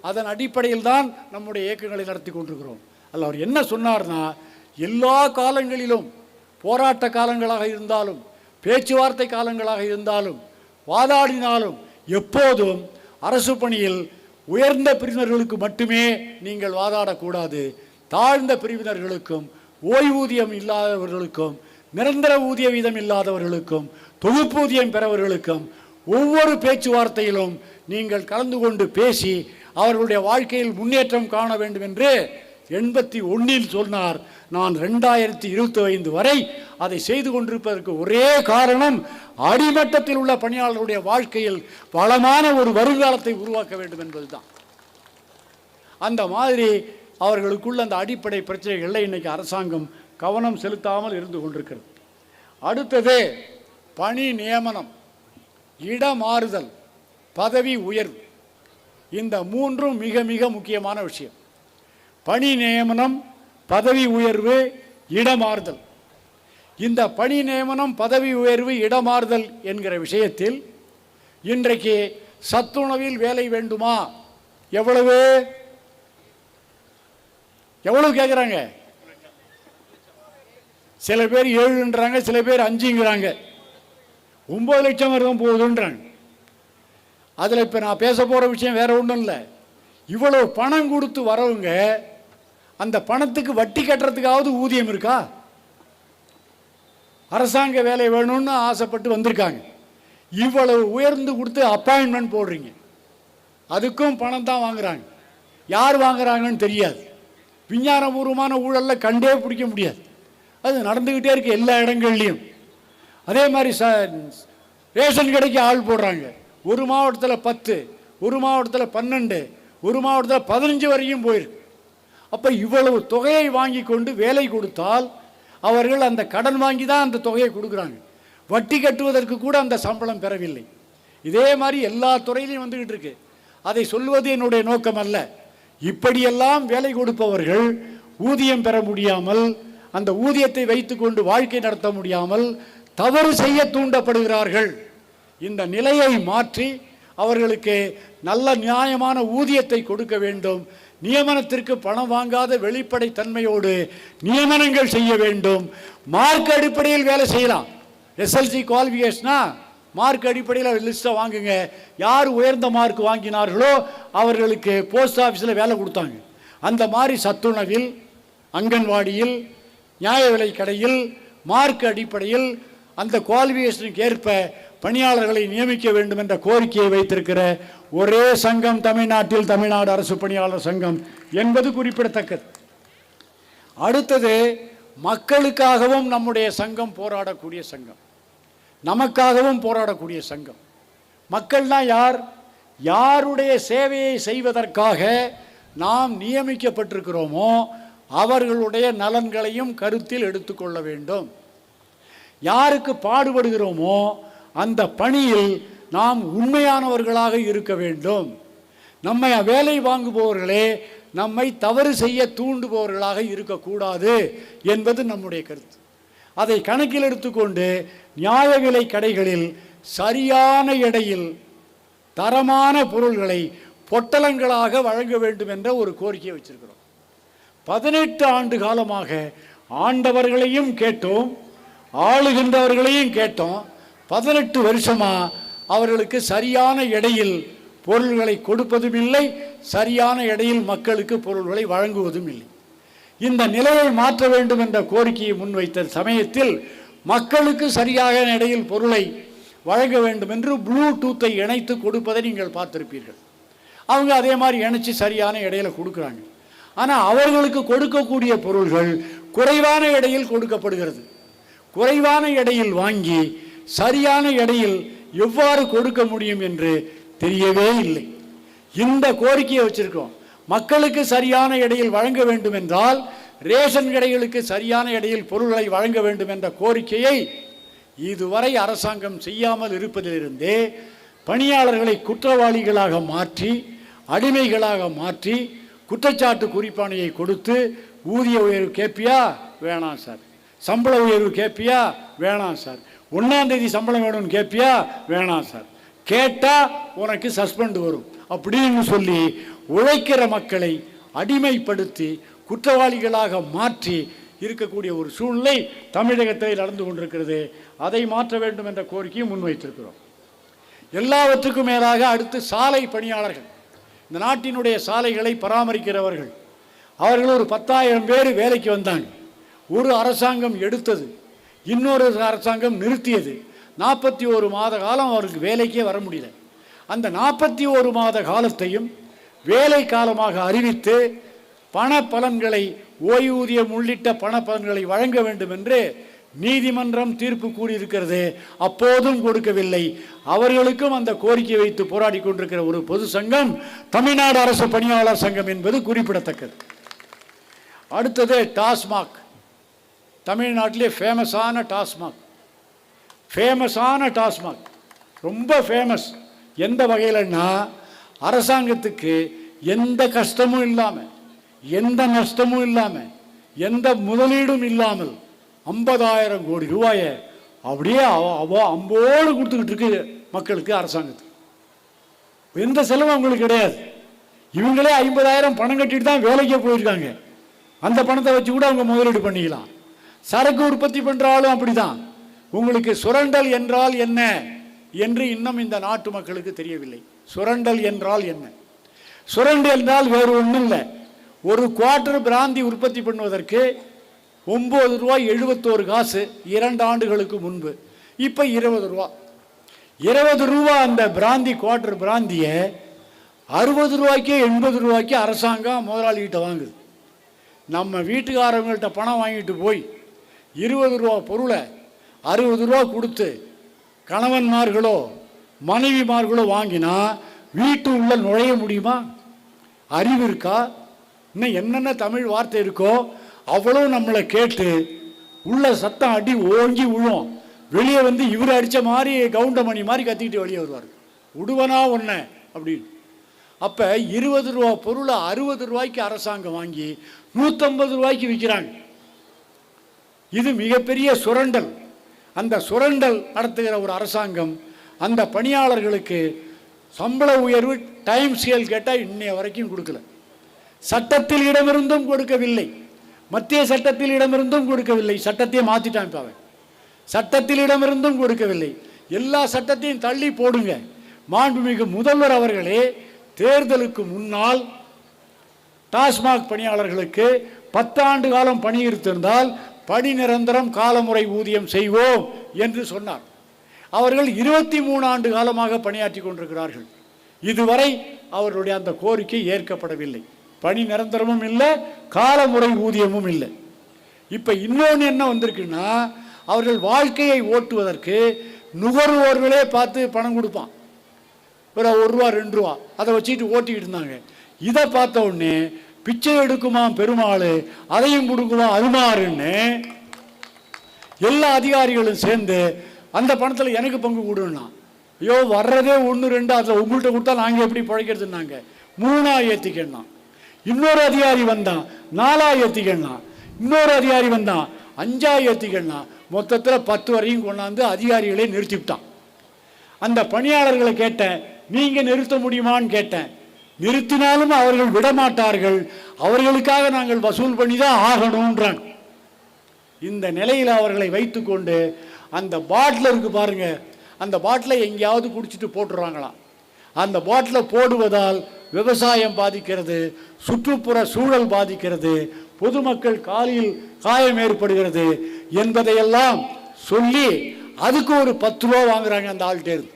அதன் அடிப்படையில் தான் நம்முடைய இயக்கங்களை நடத்தி கொண்டிருக்கிறோம். அதில் அவர் என்ன சொன்னார்னா, எல்லா காலங்களிலும் போராட்ட காலங்களாக இருந்தாலும் பேச்சுவார்த்தை காலங்களாக இருந்தாலும் வாதாடினாலும் எப்போதும் அரசு பணியில் உயர்ந்த பிரிவினர்களுக்கு மட்டுமே நீங்கள் வாதாடக்கூடாது, தாழ்ந்த பிரிவினர்களுக்கும் ஓய்வூதியம் இல்லாதவர்களுக்கும் நிரந்தர ஊதிய வீதம் இல்லாதவர்களுக்கும் தொகுப்பூதியம் பெறவர்களுக்கும் ஒவ்வொரு பேச்சுவார்த்தையிலும் நீங்கள் கலந்து கொண்டு பேசி அவர்களுடைய வாழ்க்கையில் முன்னேற்றம் காண வேண்டும் என்று 81 சொன்னார். நான் 2025 வரை அதை செய்து கொண்டிருப்பதற்கு ஒரே காரணம், அடிமட்டத்தில் உள்ள பணியாளர்களுடைய வாழ்க்கையில் வளமான ஒரு வருங்காலத்தை உருவாக்க வேண்டும் என்பதுதான். அந்த மாதிரி அவர்களுக்குள்ள அந்த அடிப்படை பிரச்சனைகளில் இன்னைக்கு அரசாங்கம் கவனம் செலுத்தாமல் இருந்து கொண்டிருக்கிறது. அடுத்தது பணி நியமனம், இடமாறுதல், பதவி உயர்வு. இந்த மூன்றும் மிக மிக முக்கியமான விஷயம். பணி நியமனம், பதவி உயர்வு, இடமாறுதல். இந்த பணி நியமனம், பதவி உயர்வு, இடமாறுதல் என்கிற விஷயத்தில் இன்றைக்கு சத்துணவில் வேலை வேண்டுமா? எவ்வளவு எவ்வளவு கேட்குறாங்க? சில பேர் 7ன்றாங்க, சில பேர் 5ங்கிறாங்க, 9 லட்சம் வரைக்கும் போகுதுன்றாங்க. அதில் இப்போ நான் பேச போகிற விஷயம் வேற ஒன்றும் இல்லை. இவ்வளவு பணம் கொடுத்து வரவங்க அந்த பணத்துக்கு வட்டி கட்டுறதுக்காவது ஊதியம் இருக்கா? அரசாங்க வேலை வேணும்னு ஆசைப்பட்டு வந்திருக்காங்க. இவ்வளவு உயர்ந்து கொடுத்து அப்பாயின்மெண்ட் போடுறீங்க, அதுக்கும் பணம் தான் வாங்குறாங்க. யார் வாங்குறாங்கன்னு தெரியாது. விஞ்ஞானபூர்வமான ஊழலில் கண்டே பிடிக்க முடியாது. அது நடந்துக்கிட்டே இருக்கு எல்லா இடங்கள்லையும். அதே மாதிரி ரேஷன் கடைக்கு ஆள் போடுறாங்க. ஒரு மாவட்டத்தில் 10, ஒரு மாவட்டத்தில் 12, ஒரு மாவட்டத்தில் 15 வரையும் போயிருக்கு. அப்போ இவ்வளவு தொகையை வாங்கி கொண்டு வேலை கொடுத்தால் அவர்கள் அந்த கடன் வாங்கி தான் அந்த தொகையை கொடுக்குறாங்க. வட்டி கட்டுவதற்கு கூட அந்த சம்பளம் பெறவில்லை. இதே மாதிரி எல்லா துறையிலையும் வந்துக்கிட்டு இருக்கு. அதை சொல்வது என்னுடைய நோக்கம் அல்ல. இப்படியெல்லாம் வேலை கொடுப்பவர்கள் ஊதியம் பெற முடியாமல், அந்த ஊதியத்தை வைத்துக்கொண்டு வாழ்க்கை நடத்த முடியாமல் தவறு செய்ய தூண்டப்படுகிறார்கள். இந்த நிலையை மாற்றி அவர்களுக்கு நல்ல நியாயமான ஊதியத்தை கொடுக்க வேண்டும். நியமனத்திற்கு பணம் வாங்காத வெளிப்படை தன்மையோடு நியமனங்கள் செய்ய வேண்டும். மார்க் அடிப்படையில் வேலை செய்யலாம். எஸ்எல்சி குவாலிஃபிகேஷனா மார்க் அடிப்படையில் லிஸ்ட்டை வாங்குங்க. யார் உயர்ந்த மார்க் வாங்கினார்களோ அவர்களுக்கு போஸ்ட் ஆஃபீஸில் வேலை கொடுத்தாங்க. அந்த மாதிரி சத்துணவில், அங்கன்வாடியில், நியாய விலை கடையில் மார்க் அடிப்படையில் அந்த குவாலிஃபிகேஷனுக்கு ஏற்ப பணியாளர்களை நியமிக்க வேண்டும் என்ற கோரிக்கையை வைத்திருக்கிற ஒரே சங்கம் தமிழ்நாட்டில் தமிழ்நாடு அரசு பணியாளர் சங்கம் என்பது குறிப்பிடத்தக்கது. அடுத்தது, மக்களுக்காகவும் நம்முடைய சங்கம் போராடக்கூடிய சங்கம், நமக்காகவும் போராடக்கூடிய சங்கம். மக்கள்னா யார்? யாருடைய சேவையை செய்வதற்காக நாம் நியமிக்கப்பட்டிருக்கிறோமோ அவர்களுடைய நலன்களையும் கருத்தில் எடுத்துக்கொள்ள வேண்டும். யாருக்கு பாடுபடுகிறோமோ அந்த பணியில் நாம் உண்மையானவர்களாக இருக்க வேண்டும். நம்மை வேலை வாங்குபவர்களே நம்மை தவறு செய்ய தூண்டுபவர்களாக இருக்கக்கூடாது என்பது நம்முடைய கருத்து. அதை கணக்கில் எடுத்துக்கொண்டு நியாய விலை கடைகளில் சரியான எடையில் தரமான பொருள்களை பொட்டலங்களாக வழங்க வேண்டும் என்ற ஒரு கோரிக்கையை வச்சிருக்கிறோம். 18 ஆண்டு காலமாக ஆண்டவர்களையும் கேட்டோம், ஆளுகின்றவர்களையும் கேட்டோம். 18 வருஷமாக அவர்களுக்கு சரியான எடையில் பொருள்களை கொடுப்பதும் இல்லை, சரியான எடையில் மக்களுக்கு பொருள்களை வழங்குவதும் இல்லை. இந்த நிலையை மாற்ற வேண்டும் என்ற கோரிக்கையை முன்வைத்த சமயத்தில் மக்களுக்கு சரியான எடையில் பொருளை வழங்க வேண்டும் என்று ப்ளூடூத்தை இணைத்து கொடுப்பதை நீங்கள் பார்த்திருப்பீர்கள். அவங்க அதே மாதிரி இணைச்சி சரியான எடையில் கொடுக்குறாங்க. ஆனால் அவர்களுக்கு கொடுக்கக்கூடிய பொருள்கள் குறைவான எடையில் கொடுக்கப்படுகிறது. குறைவான எடையில் வாங்கி சரியான எடையில் எவ்வாறு கொடுக்க முடியும் என்று தெரியவே இல்லை. இந்த கோரிக்கையை வச்சிருக்கோம். மக்களுக்கு சரியான எடையில் வழங்க வேண்டும் என்றால் ரேஷன் கடைகளுக்கு சரியான எடையில் பொருள்களை வழங்க வேண்டும் என்ற கோரிக்கையை இதுவரை அரசாங்கம் செய்யாமல் இருப்பதிலிருந்தே பணியாளர்களை குற்றவாளிகளாக மாற்றி, அடிமைகளாக மாற்றி, குற்றச்சாட்டு குறிப்பாணையை கொடுத்து ஊதிய உயர்வு கேட்பியா? வேணாம் சார். சம்பள உயர்வு கேட்பியா? வேணாம் சார். 1ஆம் தேதி சம்பளம் வேணும்னு கேட்பியா? வேணாம் சார். கேட்டால் உனக்கு சஸ்பெண்ட் வரும் அப்படின்னு சொல்லி உழைக்கிற மக்களை அடிமைப்படுத்தி குற்றவாளிகளாக மாற்றி இருக்கக்கூடிய ஒரு சூழ்நிலை தமிழகத்தில் நடந்து கொண்டிருக்கிறது. அதை மாற்ற வேண்டும் என்ற கோரிக்கையை முன்வைத்திருக்கிறோம். எல்லாவற்றுக்கும் மேலாக அடுத்து சாலை பணியாளர்கள், இந்த நாட்டினுடைய சாலைகளை பராமரிக்கிறவர்கள், அவர்கள் ஒரு 10,000 பேர் வேலைக்கு வந்தாங்க. ஒரு அரசாங்கம் எடுத்தது, இன்னொரு அரசாங்கம் நிறுத்தியது. 41 மாத காலம் அவருக்கு வேலைக்கே வர முடியல. அந்த 41 மாத காலத்தையும் வேலை காலமாக அறிவித்து பண பலன்களை, ஓய்வூதியம் உள்ளிட்ட பண பலன்களை வழங்க வேண்டும் என்று நீதிமன்றம் தீர்ப்பு கூறியிருக்கிறது. அப்போதும் கொடுக்கவில்லை. அவர்களுக்கும் அந்த கோரிக்கை வைத்து போராடி கொண்டிருக்கிற ஒரு பொது சங்கம் தமிழ்நாடு அரசு பணியாளர் சங்கம் என்பது குறிப்பிடத்தக்கது. அடுத்தது டாஸ்மாக். தமிழ்நாட்டிலே ஃபேமஸான டாஸ்மாக் ரொம்ப ஃபேமஸ். எந்த வகையிலன்னா, அரசாங்கத்துக்கு எந்த கஷ்டமும் இல்லாமல், எந்த நஷ்டமும் இல்லாமல், எந்த முதலீடும் இல்லாமல் 50,000 கோடி ரூபாயை அப்படியே அம்போடு கொடுத்துக்கிட்டு இருக்கு மக்களுக்கு, அரசாங்கத்துக்கு. எந்த செலவும் அவங்களுக்கு கிடையாது. இவங்களே 50,000 பணம் கட்டிட்டு தான் வேலைக்கே போயிருக்காங்க. அந்த பணத்தை வச்சு கூட அவங்க முதலீடு பண்ணிக்கலாம். சரக்கு உற்பத்தி பண்ணுறாலும் அப்படிதான். உங்களுக்கு சுரண்டல் என்றால் என்ன என்று இன்னும் இந்த நாட்டு மக்களுக்கு தெரியவில்லை. சுரண்டல் என்றால் என்ன? சுரண்டல் என்றால் வேறு ஒன்றும் இல்லை. ஒரு குவார்ட்டர் பிராந்தி உற்பத்தி பண்ணுவதற்கு 9 ரூபாய் 71 காசு 2 ஆண்டுகளுக்கு முன்பு. இப்போ 20 ரூபா. 20 ரூபா அந்த பிராந்தி, குவார்ட்டர் பிராந்தியை 60 ரூபாய்க்கு 80 ரூபாய்க்கு அரசாங்கம் முதலாளிகிட்ட வாங்குது. நம்ம வீட்டுக்காரங்கள்ட்ட பணம் வாங்கிட்டு போய் 20 ரூபா பொருளை 60 ரூபா கொடுத்து கணவன்மார்களோ மனைவிமார்களோ வாங்கினா வீட்டு உள்ள நுழைய முடியுமா? அறிவு இருக்கா? இன்னும் என்னென்ன தமிழ் வார்த்தை இருக்கோ அவ்வளோ நம்மளை கேட்டு உள்ள சத்தம் அடி ஓங்கி விழும். வெளியே வந்து இவர் அடித்த மாதிரி கவுண்டமணி மாதிரி கத்திக்கிட்டு வெளியே வருவார். விடுவனா ஒன்று அப்படின்னு. அப்போ 20 ரூபா பொருளை 60 ரூபாய்க்கு அரசாங்கம் வாங்கி 150 ரூபாய்க்கு விற்கிறாங்க. இது மிகப்பெரிய சுரண்டல். அந்த சுரண்டல் நடத்துகிற ஒரு அரசாங்கம் அந்த பணியாளர்களுக்கு சம்பள உயர்வு டைம் ஸ்கேல் கேட்டால் இன்னைய வரைக்கும் கொடுக்கல. சட்டத்தில் இடமிருந்தும் கொடுக்கவில்லை, மத்திய சட்டத்தில் இடமிருந்தும் கொடுக்கவில்லை. சட்டத்தையே மாற்றிட்டான் இப்போ அவன். சட்டத்தில் இடமிருந்தும் கொடுக்கவில்லை. எல்லா சட்டத்தையும் தள்ளி போடுங்க. மாண்புமிகு முதல்வர் அவர்களே தேர்தலுக்கு முன்னால் டாஸ்மாக் பணியாளர்களுக்கு 10 ஆண்டு காலம் பணியிருத்திருந்தால் பணி நிரந்தரம் காலமுறை ஊதியம் செய்வோம் என்று சொன்னார். அவர்கள் 23 ஆண்டு காலமாக பணியாற்றி கொண்டிருக்கிறார்கள். இதுவரை அவர்களுடைய அந்த கோரிக்கை ஏற்கப்படவில்லை. பணி நிரந்தரமும் இல்லை, காலமுறை ஊதியமும் இல்லை. இப்போ இன்னொன்று என்ன வந்திருக்குன்னா, அவர்கள் வாழ்க்கையை ஓட்டுவதற்கு நுகர்வோர்களே பார்த்து பணம் கொடுப்பான். ஒரு 1 ரூபா 2 ரூபா அதை வச்சுக்கிட்டு ஓட்டிக்கிட்டு இருந்தாங்க. இதை பார்த்த உடனே பிச்சை எடுக்குமாம் பெருமாள், அதையும் கொடுக்குமா அருமாறுன்னு எல்லா அதிகாரிகளும் சேர்ந்து அந்த பணத்தில் எனக்கு பங்கு கொடுன்னா. ஐயோ வர்றதே 1 2, அதில் உங்கள்கிட்ட கொடுத்தா நாங்கள் எப்படி பிழைக்கிறதுனாங்க. 3ஆ ஏற்றிக்கண்ணா. இன்னொரு அதிகாரி வந்தான் 4ஆ ஏற்றிக்கண்ணா. இன்னொரு அதிகாரி வந்தான் 5ஆ ஏற்றிக்கண்ணா. மொத்தத்தில் 10 வரையும் கொண்டாந்து அதிகாரிகளே நிறுத்திவிட்டான். அந்த பணியாளர்களை கேட்டேன், நீங்கள் நிறுத்த முடியுமான்னு கேட்டேன். நிறுத்தினாலும் அவர்கள் விடமாட்டார்கள், அவர்களுக்காக நாங்கள் வசூல் பண்ணி தான் ஆகணும்ன்றாங்க. இந்த நிலையில் அவர்களை வைத்துக்கொண்டு அந்த பாட்டில் இருக்கு பாருங்க, அந்த பாட்டிலை எங்கேயாவது குடிச்சிட்டு போட்டுறாங்களாம். அந்த பாட்டிலை போடுவதால் விவசாயம் பாதிக்கிறது, சுற்றுப்புற சூழல் பாதிக்கிறது, பொதுமக்கள் காலில் காயம் ஏற்படுகிறது என்பதையெல்லாம் சொல்லி அதுக்கு ஒரு 10 ரூபா வாங்குறாங்க அந்த ஆள்கிட்ட.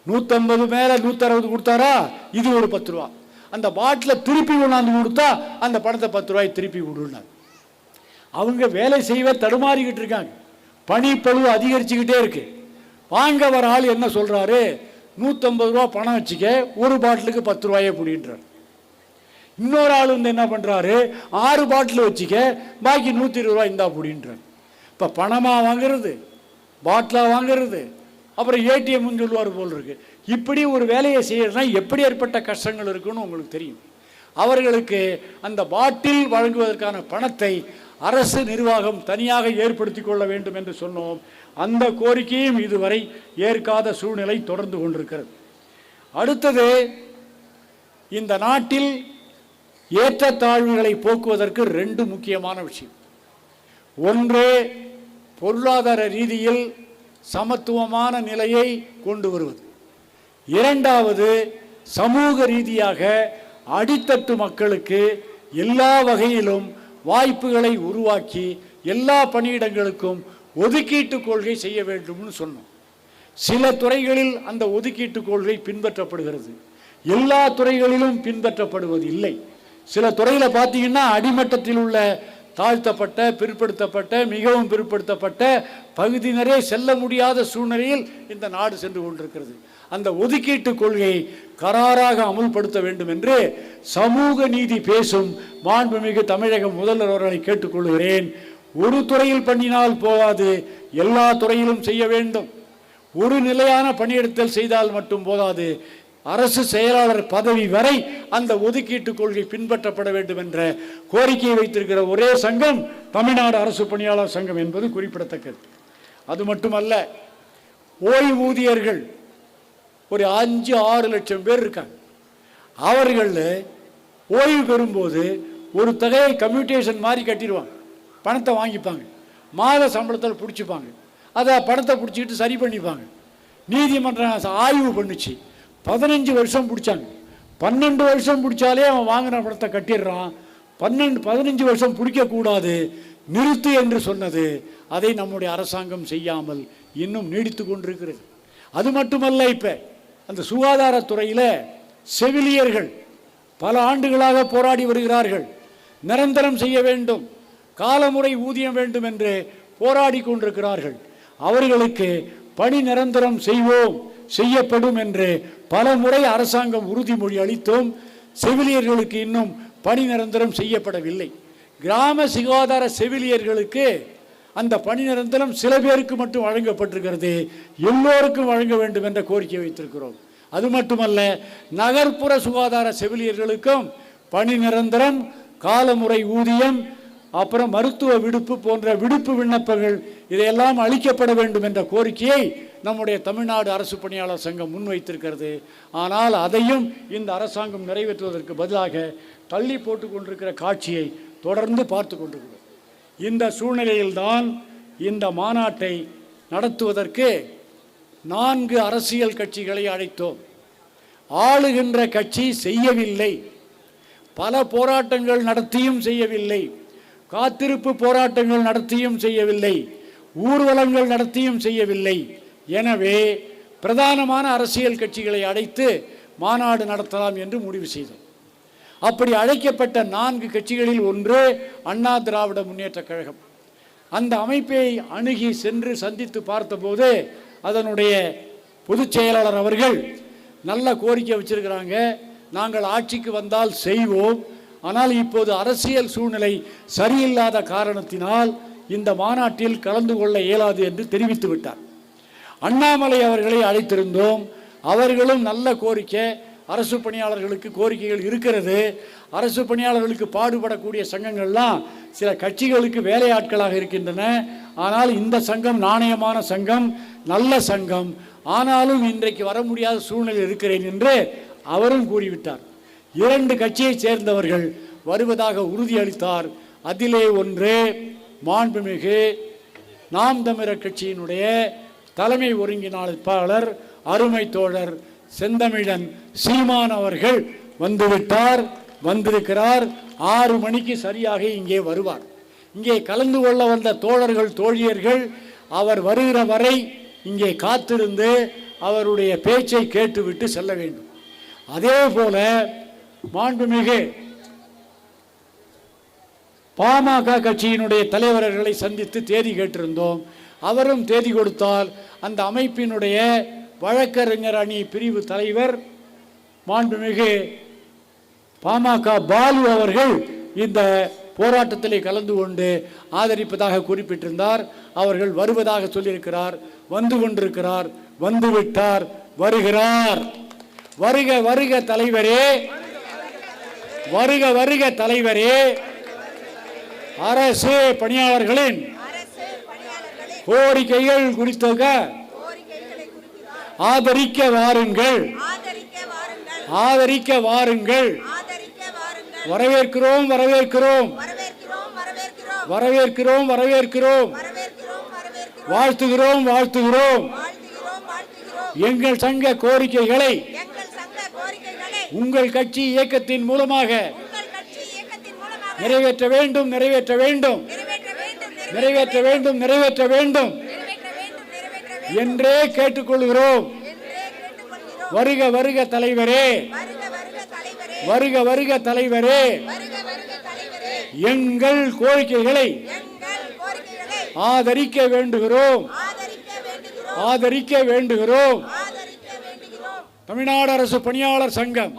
150 மேலே 160 கொடுத்தாரா, இது ஒரு 10 ரூபா. அந்த பாட்டில் திருப்பி கொண்டாந்து கொடுத்தா அந்த பணத்தை 10 ரூபாய் திருப்பி கொடுனாங்க. அவங்க வேலை செய்வ தடுமாறிக்கிட்டு இருக்காங்க. பணிப்பழுவு அதிகரிச்சுக்கிட்டே இருக்கு. வாங்க வர ஆள் என்ன சொல்றாரு, 150 ரூபா பணம் வச்சுக்க, ஒரு பாட்டிலுக்கு 10 ரூபாயே பிடின்றார். இன்னொரு ஆள் வந்து என்ன பண்றாரு, 6 பாட்டில் வச்சுக்க, பாக்கி 120 ரூபாய் இந்தா பிடின்றார். இப்போ பணமாக வாங்கிறது, பாட்டிலாக வாங்கிறது, அப்புறம் ஏடிஎம்னு சொல்லுவார் போல் இருக்கு. இப்படி ஒரு வேலையை செய்யறதுனா எப்படி ஏற்பட்ட கஷ்டங்கள் இருக்குன்னு உங்களுக்கு தெரியும். அவர்களுக்கு அந்த பாட்டில் வழங்குவதற்கான பணத்தை அரசு நிர்வாகம் தனியாக ஏற்படுத்தி கொள்ள வேண்டும் என்று சொன்னோம். அந்த கோரிக்கையும் இதுவரை ஏற்காத சூழ்நிலை தொடர்ந்து கொண்டிருக்கிறது. அடுத்தது, இந்த நாட்டில் ஏற்றத்தாழ்வுகளை போக்குவதற்கு 2 முக்கியமான விஷயம். ஒன்று, பொருளாதார ரீதியில் சமத்துவமான நிலையை கொண்டு வருவது. இரண்டாவது, சமூக ரீதியாக அடித்தட்டு மக்களுக்கு எல்லா வகையிலும் வாய்ப்புகளை உருவாக்கி எல்லா பணியிடங்களுக்கும் ஒதுக்கீட்டு கொள்கை செய்ய வேண்டும்னு சொன்னோம். சில துறைகளில் அந்த ஒதுக்கீட்டு கொள்கை பின்பற்றப்படுகிறது, எல்லா துறைகளிலும் பின்பற்றப்படுவது இல்லை. சில துறையில் பார்த்தீங்கன்னா அடிமட்டத்தில் உள்ள தாழ்த்தப்பட்ட, பிற்படுத்தப்பட்ட, மிகவும் பிற்படுத்தப்பட்ட பகுதியினரே செல்ல முடியாத சூழ்நிலையில் இந்த நாடு சென்று கொண்டிருக்கிறது. அந்த ஒதுக்கீட்டு கொள்கையை கராராக அமுல்படுத்த வேண்டும் என்று சமூக நீதி பேசும் மாண்புமிகு தமிழக முதல்வர் அவர்களை கேட்டுக்கொள்கிறேன். ஒரு துறையில் பண்ணினால் போதாது, எல்லா துறையிலும் செய்ய வேண்டும். ஒரு நிலையான பணியிடத்தில் செய்தால் மட்டும் போதாது, அரசு செயலாளர் பதவி வரை அந்த ஒதுக்கீட்டு கொள்கை பின்பற்றப்பட வேண்டும் என்ற கோரிக்கையை வைத்திருக்கிற ஒரே சங்கம் தமிழ்நாடு அரசு பணியாளர் சங்கம் என்பது குறிப்பிடத்தக்கது. அது மட்டுமல்ல, ஓய்வூதியர்கள் ஒரு 5-6 லட்சம் பேர் இருக்காங்க. அவர்கள் ஓய்வு பெறும்போது ஒரு தொகையை கம்யூட்டேஷன் மாதிரி கட்டிடுவாங்க, பணத்தை வாங்கிப்பாங்க, மாத சம்பளத்தில் பிடிச்சிப்பாங்க, அதை பணத்தை பிடிச்சிக்கிட்டு சரி பண்ணிப்பாங்க. நீதிமன்றம் ஆய்வு பண்ணுச்சு, 15 வருஷம் பிடிச்சாங்க. 12 வருஷம் பிடிச்சாலே அவன் வாங்கின பணத்தை கட்டிடுறான். 15 வருஷம் பிடிக்கக்கூடாது, நிறுத்து என்று சொன்னது. அதை நம்முடைய அரசாங்கம் செய்யாமல் இன்னும் நீடித்து கொண்டிருக்கிறது. அது மட்டுமல்ல, இப்போ அந்த சுகாதாரத்துறையில் செவிலியர்கள் பல ஆண்டுகளாக போராடி வருகிறார்கள். நிரந்தரம் செய்ய வேண்டும், காலமுறை ஊதியம் வேண்டும் என்று போராடி கொண்டிருக்கிறார்கள். அவர்களுக்கு பணி நிரந்தரம் செய்வோம், செய்யப்படும் என்று பல முறை அரசாங்கம் உறுதிமொழி அளித்தும் செவிலியர்களுக்கு இன்னும் பணி நிரந்தரம் செய்யப்படவில்லை. கிராம சுகாதார செவிலியர்களுக்கு அந்த பணி நிரந்தரம் சில பேருக்கு மட்டும் வழங்கப்பட்டிருக்கிறது, எல்லோருக்கும் வழங்க வேண்டும் என்ற கோரிக்கை வைத்திருக்கிறோம். அது மட்டுமல்ல, நகர்ப்புற சுகாதார செவிலியர்களுக்கும் பணி நிரந்தரம், காலமுறை ஊதியம், அப்புறம் மருத்துவ விடுப்பு போன்ற விடுப்பு விண்ணப்பங்கள் இதையெல்லாம் அளிக்கப்பட வேண்டும் என்ற கோரிக்கையை நம்முடைய தமிழ்நாடு அரசு பணியாளர் சங்கம் முன்வைத்திருக்கிறது. ஆனால் அதையும் இந்த அரசாங்கம் நிறைவேற்றுவதற்கு பதிலாக தள்ளி போட்டு கொண்டிருக்கிற காட்சியை தொடர்ந்து பார்த்து கொண்டிருக்கிறோம். இந்த சூழ்நிலையில்தான் இந்த மாநாட்டை நடத்துவதற்கு 4 அரசியல் கட்சிகளை அழைத்தோம். ஆளுகின்ற கட்சி செய்யவில்லை, பல போராட்டங்கள் நடத்தியும் செய்யவில்லை, காத்திருப்பு போராட்டங்கள் நடத்தியும் செய்யவில்லை, ஊர்வலங்கள் நடத்தியும் செய்யவில்லை. எனவே பிரதானமான அரசியல் கட்சிகளை அழைத்து மாநாடு நடத்தலாம் என்று முடிவு செய்தோம். அப்படி அழைக்கப்பட்ட 4 கட்சிகளில் ஒன்று அண்ணா திராவிட முன்னேற்ற கழகம். அந்த அமைப்பை அணுகி சென்று சந்தித்து பார்த்தபோது அதனுடைய பொதுச் செயலாளர் அவர்கள் நல்ல கோரிக்கை வச்சிருக்கிறாங்க, நாங்கள் ஆட்சிக்கு வந்தால் செய்வோம், ஆனால் இப்போது அரசியல் சூழ்நிலை சரியில்லாத காரணத்தினால் இந்த மாநாட்டில் கலந்து கொள்ள இயலாது என்று தெரிவித்து விட்டார். அண்ணாமலை அவர்களை அழைத்திருந்தோம், அவர்களும் நல்ல கோரிக்கை, அரசு பணியாளர்களுக்கு கோரிக்கைகள் இருக்கிறது, அரசு பணியாளர்களுக்கு பாடுபடக்கூடிய சங்கங்கள்லாம் சில கட்சிகளுக்கு வேலையாட்களாக இருக்கின்றன, ஆனால் இந்த சங்கம் நாணயமான சங்கம், நல்ல சங்கம், ஆனாலும் இன்றைக்கு வர முடியாத சூழ்நிலை இருக்கிறேன் என்று அவரும் கூறிவிட்டார். 2 கட்சியைச் சேர்ந்தவர்கள் வருவதாக உறுதியளித்தார். அதிலே ஒன்று மாண்புமிகு நாம் தமிழர் கட்சியினுடைய தலைமை ஒருங்கிணைப்பாளர் அருமை தோழர் செந்தமிழன் சீமான் அவர்கள் வந்துவிட்டார், வந்திருக்கிறார். 6 மணிக்கு சரியாக இங்கே வருவார். இங்கே கலந்து கொள்ள வந்த தோழர்கள் தோழியர்கள் அவர் வருகிற வரை இங்கே காத்திருந்து அவருடைய பேச்சை கேட்டுவிட்டு செல்ல வேண்டும். அதே போல மாண்புமிகு பாமக கட்சியினுடைய தலைவர்களை சந்தித்து தேதி கேட்டிருந்தோம். அவரும் தேதி கொடுத்தால் அந்த அமைப்பினுடைய வழக்கறிஞர் அணி பிரிவு தலைவர் மாண்புமிகு பாமக பாலு அவர்கள் இந்த போராட்டத்திலே கலந்து கொண்டு ஆதரிப்பதாக குறிப்பிட்டிருந்தார். அவர்கள் வருவதாக சொல்லியிருக்கிறார், வந்து கொண்டிருக்கிறார், வந்துவிட்டார், வருகிறார். வருக வருக தலைவரே, வருக வருக தலைவரே. அரசு பணியாளர்களின் கோரிக்கைகள் குறித்தாக ஆதரிக்க வாருங்கள், ஆதரிக்க வாருங்கள். வரவேற்கிறோம், வரவேற்கிறோம், வரவேற்கிறோம், வரவேற்கிறோம், வாழ்த்துகிறோம், வாழ்த்துகிறோம். எங்கள் சங்க கோரிக்கைகளை உங்கள் கட்சி இயக்கத்தின் மூலமாக நிறைவேற்ற வேண்டும், நிறைவேற்ற வேண்டும், நிறைவேற்ற வேண்டும், நிறைவேற்ற வேண்டும் என்றே கேட்டுக்கொள்கிறோம். வருக வருக தலைவரே, வருக வருக தலைவரே. எங்கள் கோரிக்கைகளை ஆதரிக்க வேண்டுகிறோம், ஆதரிக்க வேண்டுகிறோம். தமிழ்நாடு அரசு பணியாளர் சங்கம்,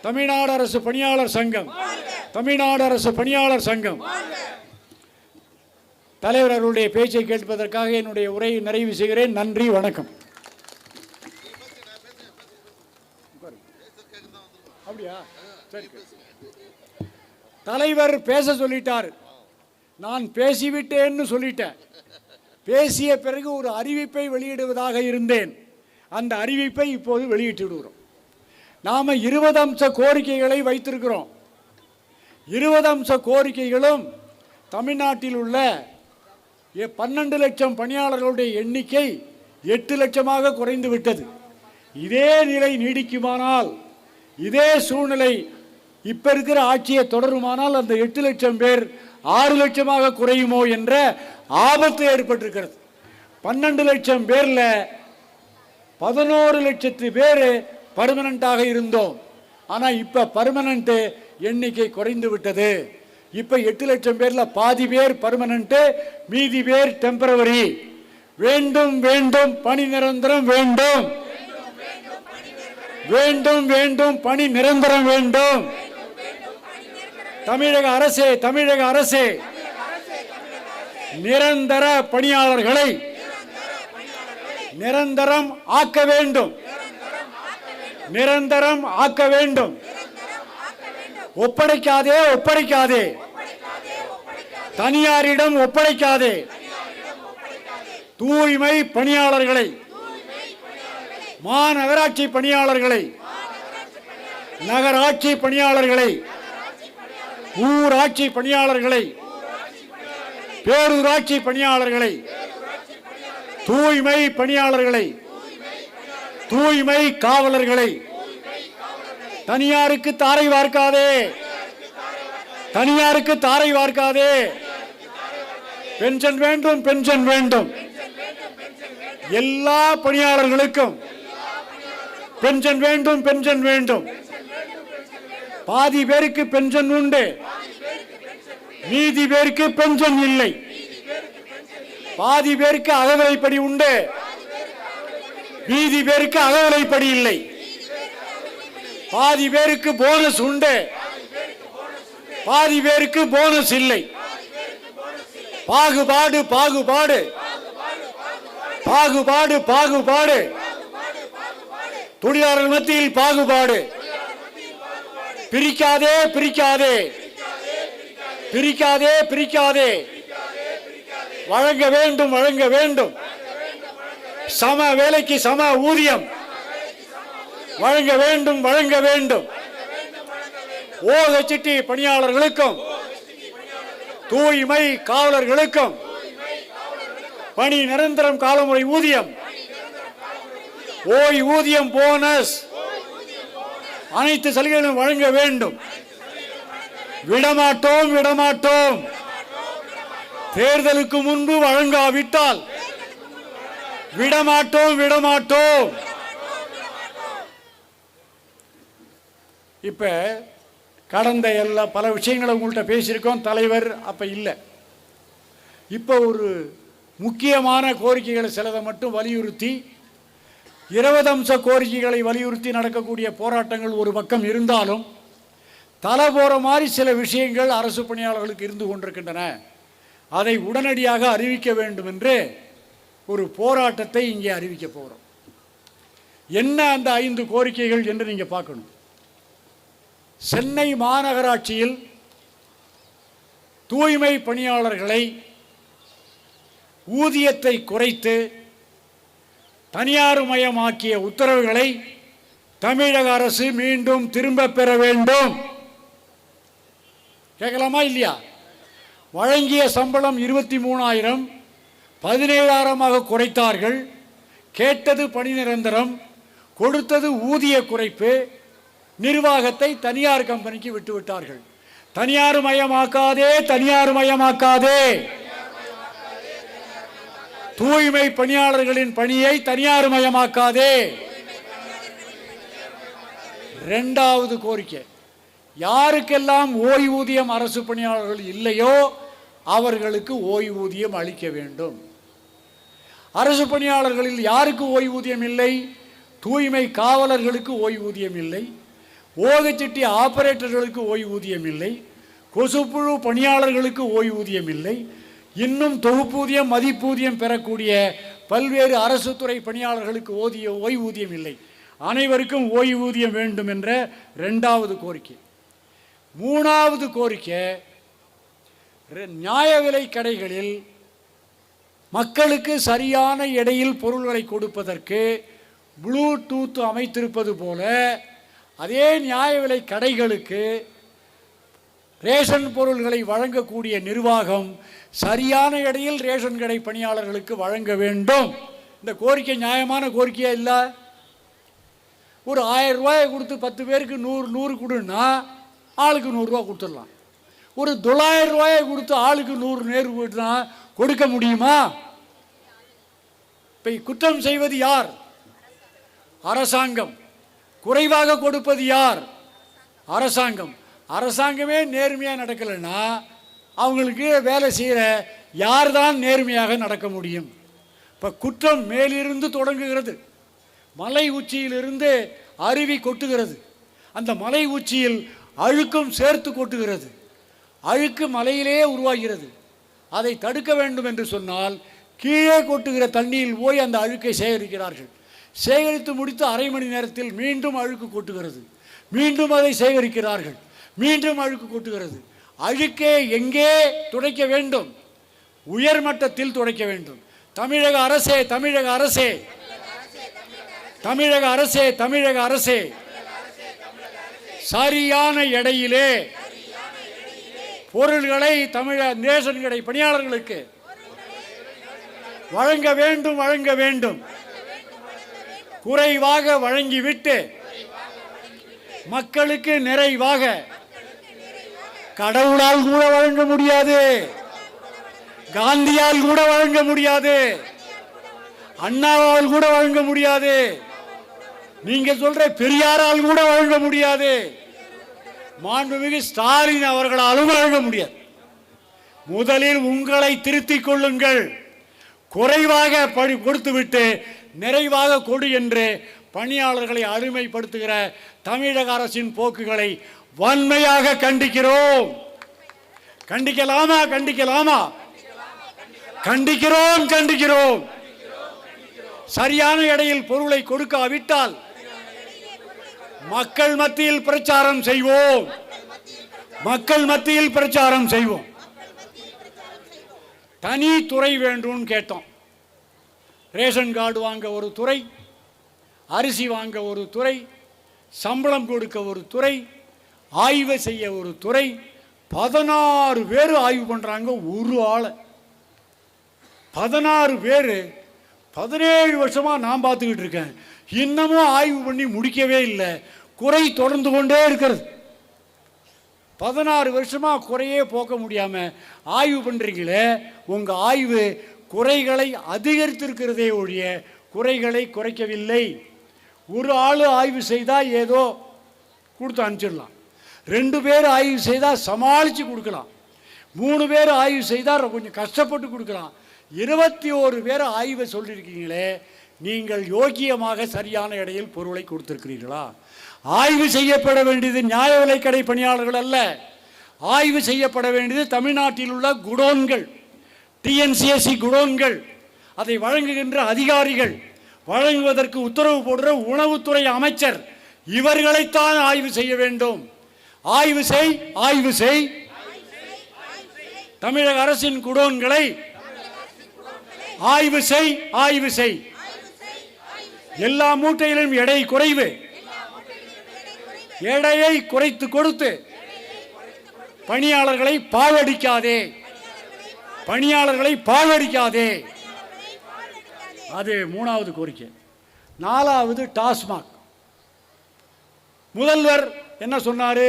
தமிழ்நாடு அரசு பணியாளர் சங்கம், தமிழ்நாடு அரசு பணியாளர் சங்கம். தலைவர் அவர்களுடைய பேச்சை கேட்பதற்காக என்னுடைய உரையை நிறைவு செய்கிறேன். நன்றி, வணக்கம். அப்படியா? சரி. தலைவர் பேச சொல்லிட்டார், நான் பேசிவிட்டேன்னு சொல்லிட்டேன். பேசிய பிறகு ஒரு அறிவிப்பை வெளியிடுவதாக இருந்தேன். அந்த அறிவிப்பை இப்போது வெளியிட்டு விடுகிறோம். நாம் 20 அம்ச கோரிக்கைகளை வைத்திருக்கிறோம். 20 அம்ச கோரிக்கைகளும் தமிழ்நாட்டில் உள்ள 12 லட்சம் பணியாளர்களுடைய எண்ணிக்கை 8 லட்சமாக குறைந்து விட்டது. இதே நிலை நீடிக்குமானால், இதே சூழ்நிலை இப்ப இருக்கிற ஆட்சியை தொடருமானால் அந்த 8 லட்சம் பேர் 6 லட்சமாக குறையுமோ என்ற ஆபத்து ஏற்பட்டிருக்கிறது. 12 லட்சம் பேர்ல 11 லட்சத்து பேர் பர்மனண்டாக இருந்தோம். ஆனால் இப்ப பர்மனண்ட் எண்ணிக்கை குறைந்து விட்டது. இப்ப 8 லட்சம் பேர்ல பாதி பேர் பர்மனண்ட், மீதி பேர் டெம்பரவரி. வேண்டும் வேண்டும் பணி நிரந்தரம் வேண்டும். வேண்டும் வேண்டும் பணி நிரந்தரம் வேண்டும். தமிழக அரசே, தமிழக அரசே, நிரந்தர பணியாளர்களை நிரந்தரம் ஆக்க வேண்டும். நிரந்தரம் ஆக்க வேண்டும். ஒப்படைக்காதே, ஒப்படைக்காதே, தனியாரிடம் ஒப்படைக்காதே. தூய்மை பணியாளர்களை, மாநகராட்சி பணியாளர்களை, நகராட்சி பணியாளர்களை, ஊராட்சி பணியாளர்களை, பேரூராட்சி பணியாளர்களை, தூய்மை பணியாளர்களை, தூய்மை காவலர்களை தனியாருக்கு தாரை வார்க்காதே, தனியாருக்கு தாரை வார்க்காதே. பென்ஷன் வேண்டும், பென்ஷன் வேண்டும். எல்லா பணியாளர்களுக்கும் பென்ஷன் வேண்டும், பென்ஷன் வேண்டும். பாதி பேருக்கு பென்ஷன் உண்டு, மீதி பேருக்கு பென்ஷன் இல்லை. பாதி பேருக்கு அகவிலைப்படி உண்டு, மீதி பேருக்கு அகவிலைப்படி இல்லை. பாதி பேருக்கு போனஸ் உண்டு, பாதி பேருக்கு போனஸ் இல்லை. பாகுபாடு, பாகுபாடு, பாகுபாடு, பாகுபாடு. தொழிலாளர்கள் மத்தியில் பாகுபாடு. பிரிக்காதே, பிரிக்காதே, பிரிக்காதே, பிரிக்காதே. வழங்க வேண்டும், வழங்க வேண்டும். சம வேலைக்கு சம ஊதியம் வழங்க வேண்டும், வழங்க வேண்டும். ஓஹெச்டி பணியாளர்களுக்கும் தூய்மை காவலர்களுக்கும் பணி நிரந்தரம் காலமுறை ஊதியம், ஓய்வூதியம், போனஸ், அனைத்து சலுகைகளும் வழங்க வேண்டும். விடமாட்டோம், விடமாட்டோம். தேர்தலுக்கு முன்பு வழங்காவிட்டால் விடமாட்டோம், விடமாட்டோம். இப்ப கடந்த பல விஷயங்களை உங்கள்கிட்ட பேசியிருக்கோம். தலைவர் அப்ப இல்லை. இப்ப ஒரு முக்கியமான கோரிக்கைகளை சிலதை மட்டும் வலியுறுத்தி 20 அம்ச கோரிக்கைகளை வலியுறுத்தி நடக்கக்கூடிய போராட்டங்கள் ஒரு பக்கம் இருந்தாலும் தலை போற மாதிரி சில விஷயங்கள் அரசு பணியாளர்களுக்கு இருந்து கொண்டிருக்கின்றன. அதை உடனடியாக அறிவிக்க வேண்டும் என்று ஒரு போராட்டத்தை இங்கே அறிவிக்க போகிறோம். என்ன அந்த 5 கோரிக்கைகள் என்று நீங்க பார்க்கணும். சென்னை மாநகராட்சியில் தூய்மை பணியாளர்களை ஊதியத்தை குறைத்து தனியார்மயமாக்கிய உத்தரவுகளை தமிழக அரசு மீண்டும் திரும்ப பெற வேண்டும். கேட்கலாமா இல்லையா? வழங்கிய சம்பளம் 23,000, 17,000 குறைத்தார்கள். கேட்டது பணி நிரந்தரம், கொடுத்தது ஊதிய குறைப்பு. நிர்வாகத்தை தனியார் கம்பெனிக்கு விட்டுவிட்டார்கள். தனியார் மயமாக்காதே, தனியார் மயமாக்காதே. தூய்மை பணியாளர்களின் பணியை தனியார் மயமாக்காதே. இரண்டாவது கோரிக்கை, யாருக்கெல்லாம் ஓய்வூதியம் அரசு பணியாளர்கள் இல்லையோ அவர்களுக்கு ஓய்வூதியம் அளிக்க வேண்டும். அரசு பணியாளர்களில் யாருக்கு ஓய்வூதியம் இல்லை? தூய்மை காவலர்களுக்கு ஓய்வூதியம் இல்லை, ஓகச்சிட்டி ஆபரேட்டர்களுக்கு ஓய்வூதியம் இல்லை, கொசுப்புழு பணியாளர்களுக்கு ஓய்வூதியம் இல்லை. இன்னும் தொகுப்பூதியம், மதிப்பூதியம் பெறக்கூடிய பல்வேறு அரசு துறை பணியாளர்களுக்கு ஓய்வூதியம் இல்லை. அனைவருக்கும் ஓய்வூதியம் வேண்டும் என்ற இரண்டாவது கோரிக்கை. மூணாவது கோரிக்கை, நியாய விலை கடைகளில் மக்களுக்கு சரியான எடையில் பொருள்களை கொடுப்பதற்கு ப்ளூடூத் அமைத்திருப்பது போல அதே நியாய விலை கடைகளுக்கு ரேஷன் பொருள்களை வழங்கக்கூடிய நிர்வாகம் சரியான எடையில் ரேஷன் கடை பணியாளர்களுக்கு வழங்க வேண்டும். இந்த கோரிக்கை நியாயமான கோரிக்கையா இல்லை? ஒரு 1000 ரூபாயை கொடுத்து 10 பேருக்கு 100 கொடுன்னா ஆளுக்கு 100 ரூபா கொடுத்துடலாம். ஒரு 900 ரூபாயை கொடுத்து ஆளுக்கு 100 நேர்வுனா கொடுக்க முடியுமா? இப்போ குற்றம் செய்வது யார்? அரசாங்கம். குறைவாக கொடுப்பது யார்? அரசாங்கம். அரசாங்கமே நேர்மையாக நடக்கலைன்னா அவங்களுக்கு வேலை செய்கிற யார் தான் நேர்மையாக நடக்க முடியும்? இப்போ குற்றம் மேலிருந்து தொடங்குகிறது. மலை உச்சியிலிருந்து அருவி கொட்டுகிறது. அந்த மலை உச்சியில் அழுக்கும் சேர்த்து கொட்டுகிறது. அழுக்கு மலையிலே உருவாகிறது. அதை தடுக்க வேண்டும் என்று சொன்னால் கீழே கொட்டுகிற தண்ணியில் போய் அந்த அழுக்கை சேகரிக்கிறார்கள். சேகரித்து முடித்து அரை மணி நேரத்தில் மீண்டும் அழுக்கு கொட்டுகிறது. மீண்டும் அதை சேகரிக்கிறார்கள். மீண்டும் அழுக்கு கொட்டுகிறது. அழுக்கே எங்கே துடைக்க வேண்டும்? உயர்மட்டத்தில் துடைக்க வேண்டும். தமிழக அரசே, தமிழக அரசே, தமிழக அரசே, தமிழக அரசே, சரியான எடையிலே பொருள்களை தமிழக ரேஷன் கடை பணியாளர்களுக்கு வழங்க வேண்டும், வழங்க வேண்டும். குறைவாக வழங்கிவிட்டு மக்களுக்கு நிறைவாக, கடவுளால் கூட வழங்க முடியாது, காந்தியால் கூட வழங்க முடியாது, அண்ணாவால் கூட வழங்க முடியாது, நீங்க சொல்ற பெரியாரால் கூட வழங்க முடியாது, மாண்புமிகு ஸ்டாலின் அவர்களாலும் வழங்க முடியாது. முதலில் உங்களை திருத்திக் கொள்ளுங்கள். குறைவாக கொடுத்துவிட்டு நிறைவாக கொடு என்று பணியாளர்களை அடிமைப்படுத்துகிற தமிழக அரசின் போக்குகளை வன்மையாக கண்டிக்கிறோம். கண்டிக்கலாமா? கண்டிக்கலாமா? கண்டிக்கிறோம், கண்டிக்கிறோம். சரியான எடையில் பொருளை கொடுக்காவிட்டால் மக்கள் மத்தியில் பிரச்சாரம் செய்வோம். மக்கள் மத்தியில் பிரச்சாரம் செய்வோம். தனி துறை வேண்டும் கேட்டோம். ரேஷன் கார்டு வாங்க ஒரு துறை, அரிசி வாங்க ஒரு துறை, சம்பளம் கொடுக்க ஒரு துறை, ஆய்வு செய்ய ஒரு துறை. 16 பேர் ஆய்வு பண்ணுறாங்க ஒரு ஆளை. 16 பேர் 17 வருஷமாக நான் பார்த்துக்கிட்டு இருக்கேன். இன்னமும் ஆய்வு பண்ணி முடிக்கவே இல்லை. குறை தொடர்ந்து கொண்டே இருக்கிறது. 16 வருஷமாக குறையே போக்க முடியாமல் ஆய்வு பண்ணுறீங்களே, உங்கள் ஆய்வு குறைகளை அதிகரித்திருக்கிறதே ஒழிய குறைகளை குறைக்கவில்லை. ஒரு ஆள் ஆய்வு செய்தால் ஏதோ கொடுத்து அனுப்பிச்சிடலாம். 2 பேர் ஆய்வு செய்தால் சமாளித்து கொடுக்கலாம். 3 பேர் ஆய்வு செய்தால் கொஞ்சம் கஷ்டப்பட்டு கொடுக்கலாம். 21 பேர் ஆய்வை சொல்லியிருக்கீங்களே, நீங்கள் யோக்கியமாக சரியான இடையில் பொருளை கொடுத்திருக்கிறீர்களா? ஆய்வு செய்யப்பட வேண்டியது நியாய விலைக்கடை பணியாளர்கள் அல்ல. ஆய்வு செய்யப்பட வேண்டியது தமிழ்நாட்டில் உள்ள குடோன்கள், டிஎன்சிஎஸ்சி குடோன்கள், அதை வழங்குகின்ற அதிகாரிகள், வழங்குவதற்கு உத்தரவு போடுற உணவுத்துறை அமைச்சர், இவர்களைத்தான் ஆய்வு செய்ய வேண்டும். ஆய்வு செய், ஆய்வு செய். தமிழக அரசின் குடோன்களை ஆய்வு செய், ஆய்வு செய். எல்லா மூட்டையிலும் எடை குறைவு. எடையை குறைத்து கொடுத்து பணியாளர்களை பாழடிக்காதே, பணியாளர்களை பாழடிக்காதே. அது 3வது கோரிக்கை. 4வது டாஸ்மாக். முதல்வர் என்ன சொன்னார்?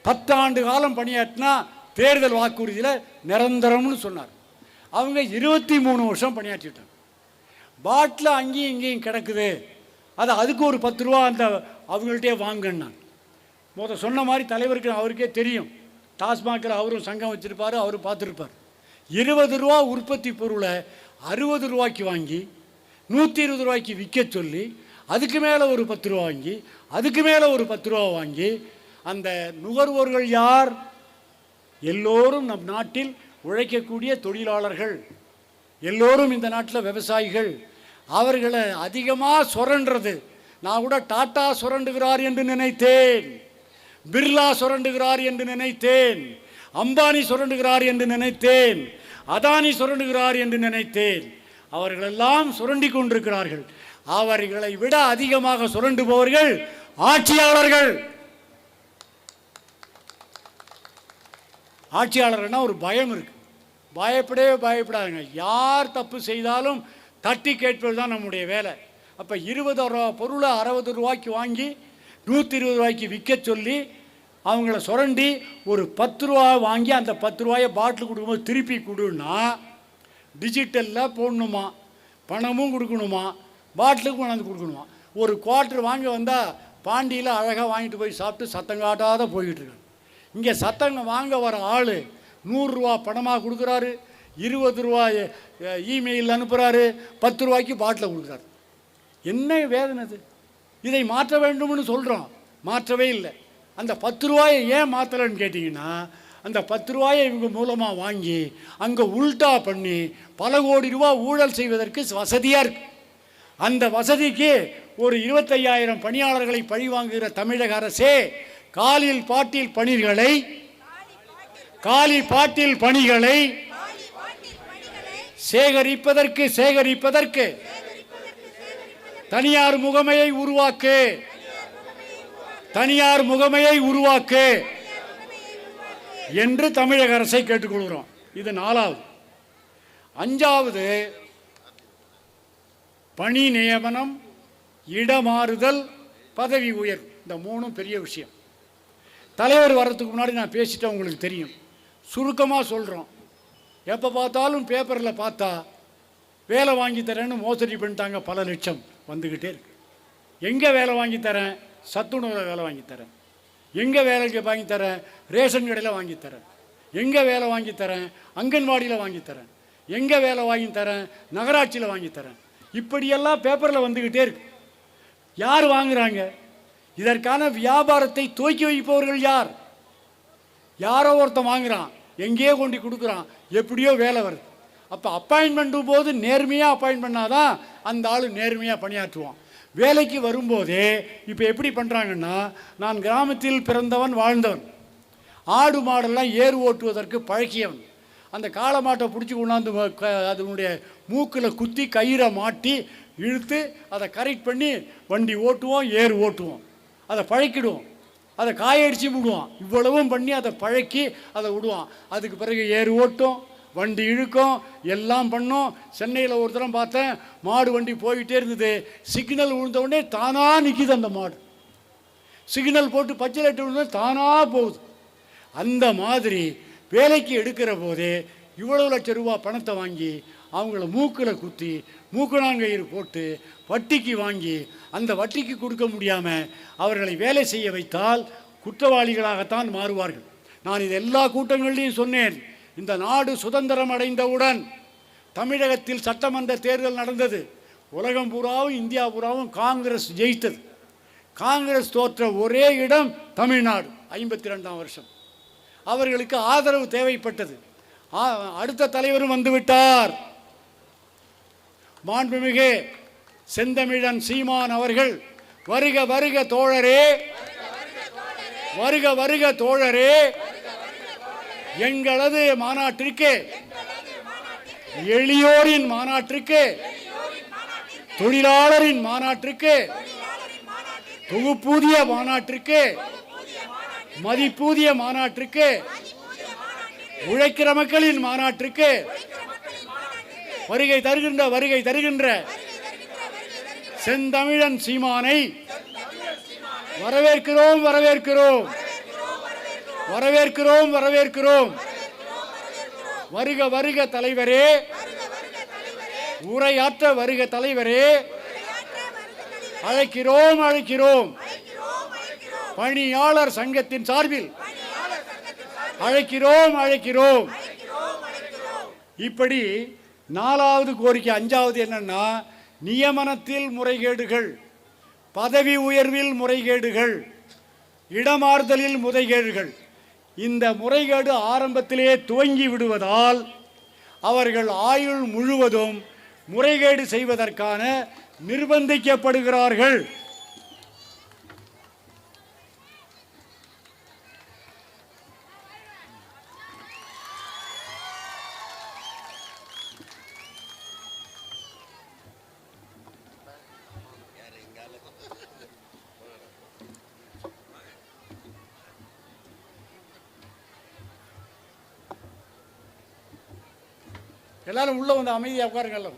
10 ஆண்டு காலம் பணியாற்றினா தேர்தல் வாக்குறுதியில் நிரந்தரம்னு சொன்னார். அவங்க 23 வருஷம் பணியாற்றிட்டாங்க. பாட்டில் அங்கேயும் இங்கேயும் கிடக்குது, அதுக்கு ஒரு 10 ரூபா அந்த அவங்கள்ட்டே வாங்கினாங்க. சொன்ன மாதிரி தலைவருக்கு அவருக்கே தெரியும். டாஸ்மாகில் அவரும் சங்கம் வச்சுருப்பார், அவரும் பார்த்துருப்பார். 20 ரூபா உற்பத்தி பொருளை 60 ரூபாய்க்கு வாங்கி 120 ரூபாய்க்கு விற்க சொல்லி, அதுக்கு மேலே ஒரு 10 ரூபா வாங்கி, அதுக்கு மேலே ஒரு 10 ரூபா வாங்கி, அந்த நுகர்வோர்கள் யார்? எல்லோரும் நம் நாட்டில் உழைக்கக்கூடிய தொழிலாளர்கள், எல்லோரும் இந்த நாட்டில் விவசாயிகள். அவர்களை அதிகமாக சுரண்டுறது. நான் கூட டாட்டா சுரண்டுகிறார் என்று நினைத்தேன், பிர்லா சுரண்டுகிறார் என்று நினைத்தேன், அம்பானி சுரண்டுகிறார் என்று நினைத்தேன், அதானி சுரண்டுகிறார் என்று நினைத்தேன். அவர்களெல்லாம் சுரண்டி கொண்டிருக்கிறார்கள். அவர்களை விட அதிகமாக சுரண்டுபவர்கள் ஆட்சியாளர்கள். ஆட்சியாளர்னா ஒரு பயம் இருக்கு. பயப்படவே பயப்படாதுங்க. யார் தப்பு செய்தாலும் தட்டி கேட்பது தான் நம்முடைய வேலை. அப்போ 20 ரூபா பொருளை 60 ரூபாய்க்கு வாங்கி 120 ரூபாய்க்கு விற்க சொல்லி அவங்கள சுரண்டி ஒரு 10 ரூபா வாங்கி அந்த 10 ரூபாயை பாட்டில் கொடுக்கும்போது திருப்பி கொடுன்னா டிஜிட்டலில் போடணுமா, பணமும் கொடுக்கணுமா, பாட்டிலுக்கு கொண்டாந்து கொடுக்கணுமா. ஒரு குவார்ட்டர் வாங்க வந்தால் பாண்டியில் அழகாக வாங்கிட்டு போய் சாப்பிட்டு சத்தம் காட்டாத போய்கிட்டு இருக்காங்க. இங்கே சத்தங்க வாங்க வர ஆள் 100 ரூபா பணமாக கொடுக்குறாரு, ரூபாய் இமெயில் அனுப்புகிறாரு, 10 ரூபாய்க்கு பாட்டில் கொடுக்குறாரு. என்ன வேதனை அது? இதை மாற்ற வேண்டும்னு சொல்கிறோம், மாற்றவே இல்லை. அந்த 10 ரூபாயை ஏன் மாற்றலைன்னு கேட்டிங்கன்னா, அந்த 10 ரூபாயை இவங்க மூலமாக வாங்கி அங்கே உல்டா பண்ணி பல கோடி ரூபா ஊழல் செய்வதற்கு வசதியாக இருக்குது. அந்த வசதிக்கு ஒரு 25,000 பணியாளர்களை பழி வாங்குகிற தமிழக அரசே காலில் பாட்டில் பணிகளை சேகரிப்பதற்கு தனியார் முகமையை உருவாக்கு என்று தமிழக அரசை கேட்டுக்கொள்கிறோம். இது 4வது. 5வது, பணி நியமனம், இடமாறுதல், பதவி உயர்வு. இந்த 3 பெரிய விஷயம். தலைவர் வர்றதுக்கு முன்னாடி நான் பேசிட்டேன், உங்களுக்கு தெரியும். சுருக்கமாக சொல்கிறோம். எப்போ பார்த்தாலும் பேப்பரில் பார்த்தா வேலை வாங்கி தரேன்னு மோசடி பண்ணிட்டாங்க, பல லட்சம் வந்துக்கிட்டே இருக்கு. எங்கே வேலை வாங்கி தரேன்? சத்துணவில் வேலை வாங்கி தரேன். எங்கே வேலைக்கு வாங்கி தரேன்? ரேஷன் கடையில் வாங்கி தரேன். எங்கே வேலை வாங்கி தரேன்? அங்கன்வாடியில் வாங்கி தரேன். எங்கே வேலை வாங்கி தரேன்? நகராட்சியில் வாங்கி தரேன். இப்படியெல்லாம் பேப்பரில் வந்துக்கிட்டே இருக்கு. யார் வாங்குறாங்க? இதற்கான வியாபாரத்தை துவக்கி வைப்பவர்கள் யார்? யாரோ ஒருத்தன் வாங்குறான், எங்கேயோ கொண்டு கொடுக்குறான், எப்படியோ வேலை வருது. அப்போ அப்பாயின்மெண்ட்டும் போது நேர்மையாக அப்பாயின்ட் பண்ணாதான் அந்த ஆள் நேர்மையாக பணியாற்றுவான். வேலைக்கு வரும்போதே இப்போ எப்படி பண்ணுறாங்கன்னா, நான் கிராமத்தில் பிறந்தவன் வாழ்ந்தவன், ஆடு மாடெல்லாம் ஏறு ஓட்டுவதற்கு பழக்கியவன். அந்த காளை மாட்டை பிடிச்சி கொண்டாந்து அதனுடைய மூக்கில் குத்தி கயிறை மாட்டி இழுத்து அதை கரெக்ட் பண்ணி வண்டி ஓட்டுவோம், ஏறு ஓட்டுவோம், அதை பழக்கிடுவோம், அதை காயடிச்சு விடுவான். இவ்வளவும் பண்ணி அதை பழக்கி அதை விடுவான். அதுக்கு பிறகு ஏறு ஓட்டும், வண்டி இழுக்கும், எல்லாம் பண்ணும். சென்னையில் ஒரு தரம் பார்த்தேன், மாடு வண்டி போய்கிட்டே இருந்தது. சிக்னல் விழுந்தவுடனே தானாக நிற்கிது அந்த மாடு. சிக்னல் போட்டு பச்சை லைட்டு விழுந்தோடனே தானாக போகுது. அந்த மாதிரி வேலைக்கு எடுக்கிற போதே இவ்வளவு லட்சம் ரூபா பணத்தை வாங்கி அவங்கள மூக்கில் குத்தி மூக்கணாங்கயிறு போட்டு வட்டிக்கு வாங்கி அந்த வட்டிக்கு கொடுக்க முடியாமல் அவர்களை வேலை செய்ய வைத்தால் குற்றவாளிகளாகத்தான் மாறுவார்கள். நான் இது எல்லா கூட்டங்கள்லையும் சொன்னேன். இந்த நாடு சுதந்திரம் அடைந்தவுடன் தமிழகத்தில் சட்டமன்ற தேர்தல் நடந்தது. உலகம் பூராவும் இந்தியா பூராவும் காங்கிரஸ் ஜெயித்தது. காங்கிரஸ் தோற்ற ஒரே இடம் தமிழ்நாடு. 52ஆம் வருஷம் அவர்களுக்கு ஆதரவு தேவைப்பட்டது. அடுத்த தலைவரும் வந்துவிட்டார். மாண்புமிகு செந்தமிழன் சீமான் அவர்கள், வருக வருக தோழரே, வருக வருக தோழரே, எங்களது மாநாட்டிற்கு, எளியோரின் மாநாட்டிற்கு, தொழிலாளரின் மாநாட்டிற்கு, தொகுப்பூதிய மாநாட்டிற்கு, மதிப்பூதிய மாநாட்டிற்கு, உழைக்கிற மக்களின் மாநாட்டிற்கு வருகை தருகின்ற செந்தமிழன் சீமானை வரவேற்கிறோம் வரவேற்கிறோம் வரவேற்கிறோம் வரவேற்கிறோம். வருக வருக தலைவரே, உரையாற்ற வருக தலைவரே, அழைக்கிறோம் அழைக்கிறோம். பணியாளர் சங்கத்தின் சார்பில் அழைக்கிறோம் அழைக்கிறோம். இப்படி 4வது கோரிக்கை. 5வது என்னன்னா, நியமனத்தில் முறைகேடுகள், பதவி உயர்வில் முறைகேடுகள், இடமாறுதலில் முறைகேடுகள். இந்த முறைகேடு ஆரம்பத்திலே துவங்கி விடுவதால் அவர்கள் ஆயுள் முழுவதும் முறைகேடு செய்வதற்கான நிர்பந்திக்கப்படுகிறார்கள். எல்லாரும் உள்ள வந்து அமைதியாக உட்காருங்கல்ல.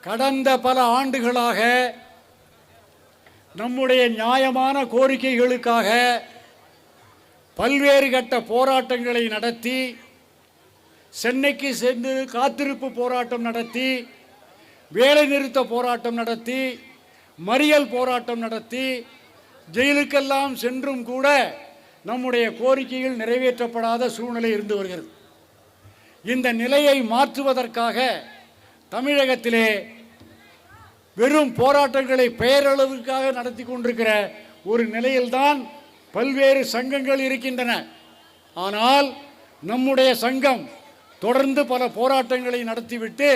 கடந்த பல ஆண்டுகளாக நம்முடைய நியாயமான கோரிக்கைகளுக்காக பல்வேறு கட்ட போராட்டங்களை நடத்தி, சென்னைக்கு சென்று காத்திருப்பு போராட்டம் நடத்தி, வேலை நிறுத்த போராட்டம் நடத்தி, மறியல் போராட்டம் நடத்தி, ஜெயிலுக்கெல்லாம் சென்றும் கூட நம்முடைய கோரிக்கைகள் நிறைவேற்றப்படாத சூழ்நிலை இருந்து வருகிறது. இந்த நிலையை மாற்றுவதற்காக தமிழகத்திலே வெறும் போராட்டங்களை பெயரளவுக்காக நடத்தி கொண்டிருக்கிற ஒரு நிலையில்தான் பல்வேறு சங்கங்கள் இருக்கின்றன. ஆனால் நம்முடைய சங்கம் தொடர்ந்து பல போராட்டங்களை நடத்திவிட்டு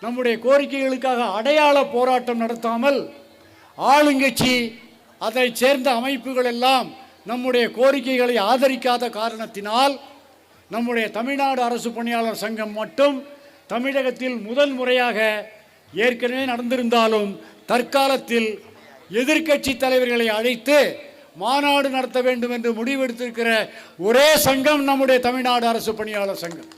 நம்முடைய கோரிக்கைகளுக்காக அடையாள போராட்டம் நடத்தாமல், ஆளுங்கட்சி அதை சேர்ந்த அமைப்புகள் எல்லாம் நம்முடைய கோரிக்கைகளை ஆதரிக்காத காரணத்தினால் நம்முடைய தமிழ்நாடு அரசு பணியாளர் சங்கம் மட்டும் தமிழகத்தில் முதல் முறையாக, ஏற்கனவே நடந்திருந்தாலும் தற்காலத்தில் எதிர்க்கட்சி தலைவர்களை அழைத்து மாநாடு நடத்த வேண்டும் என்று முடிவெடுத்திருக்கிற ஒரே சங்கம் நம்முடைய தமிழ்நாடு அரசு பணியாளர் சங்கம்.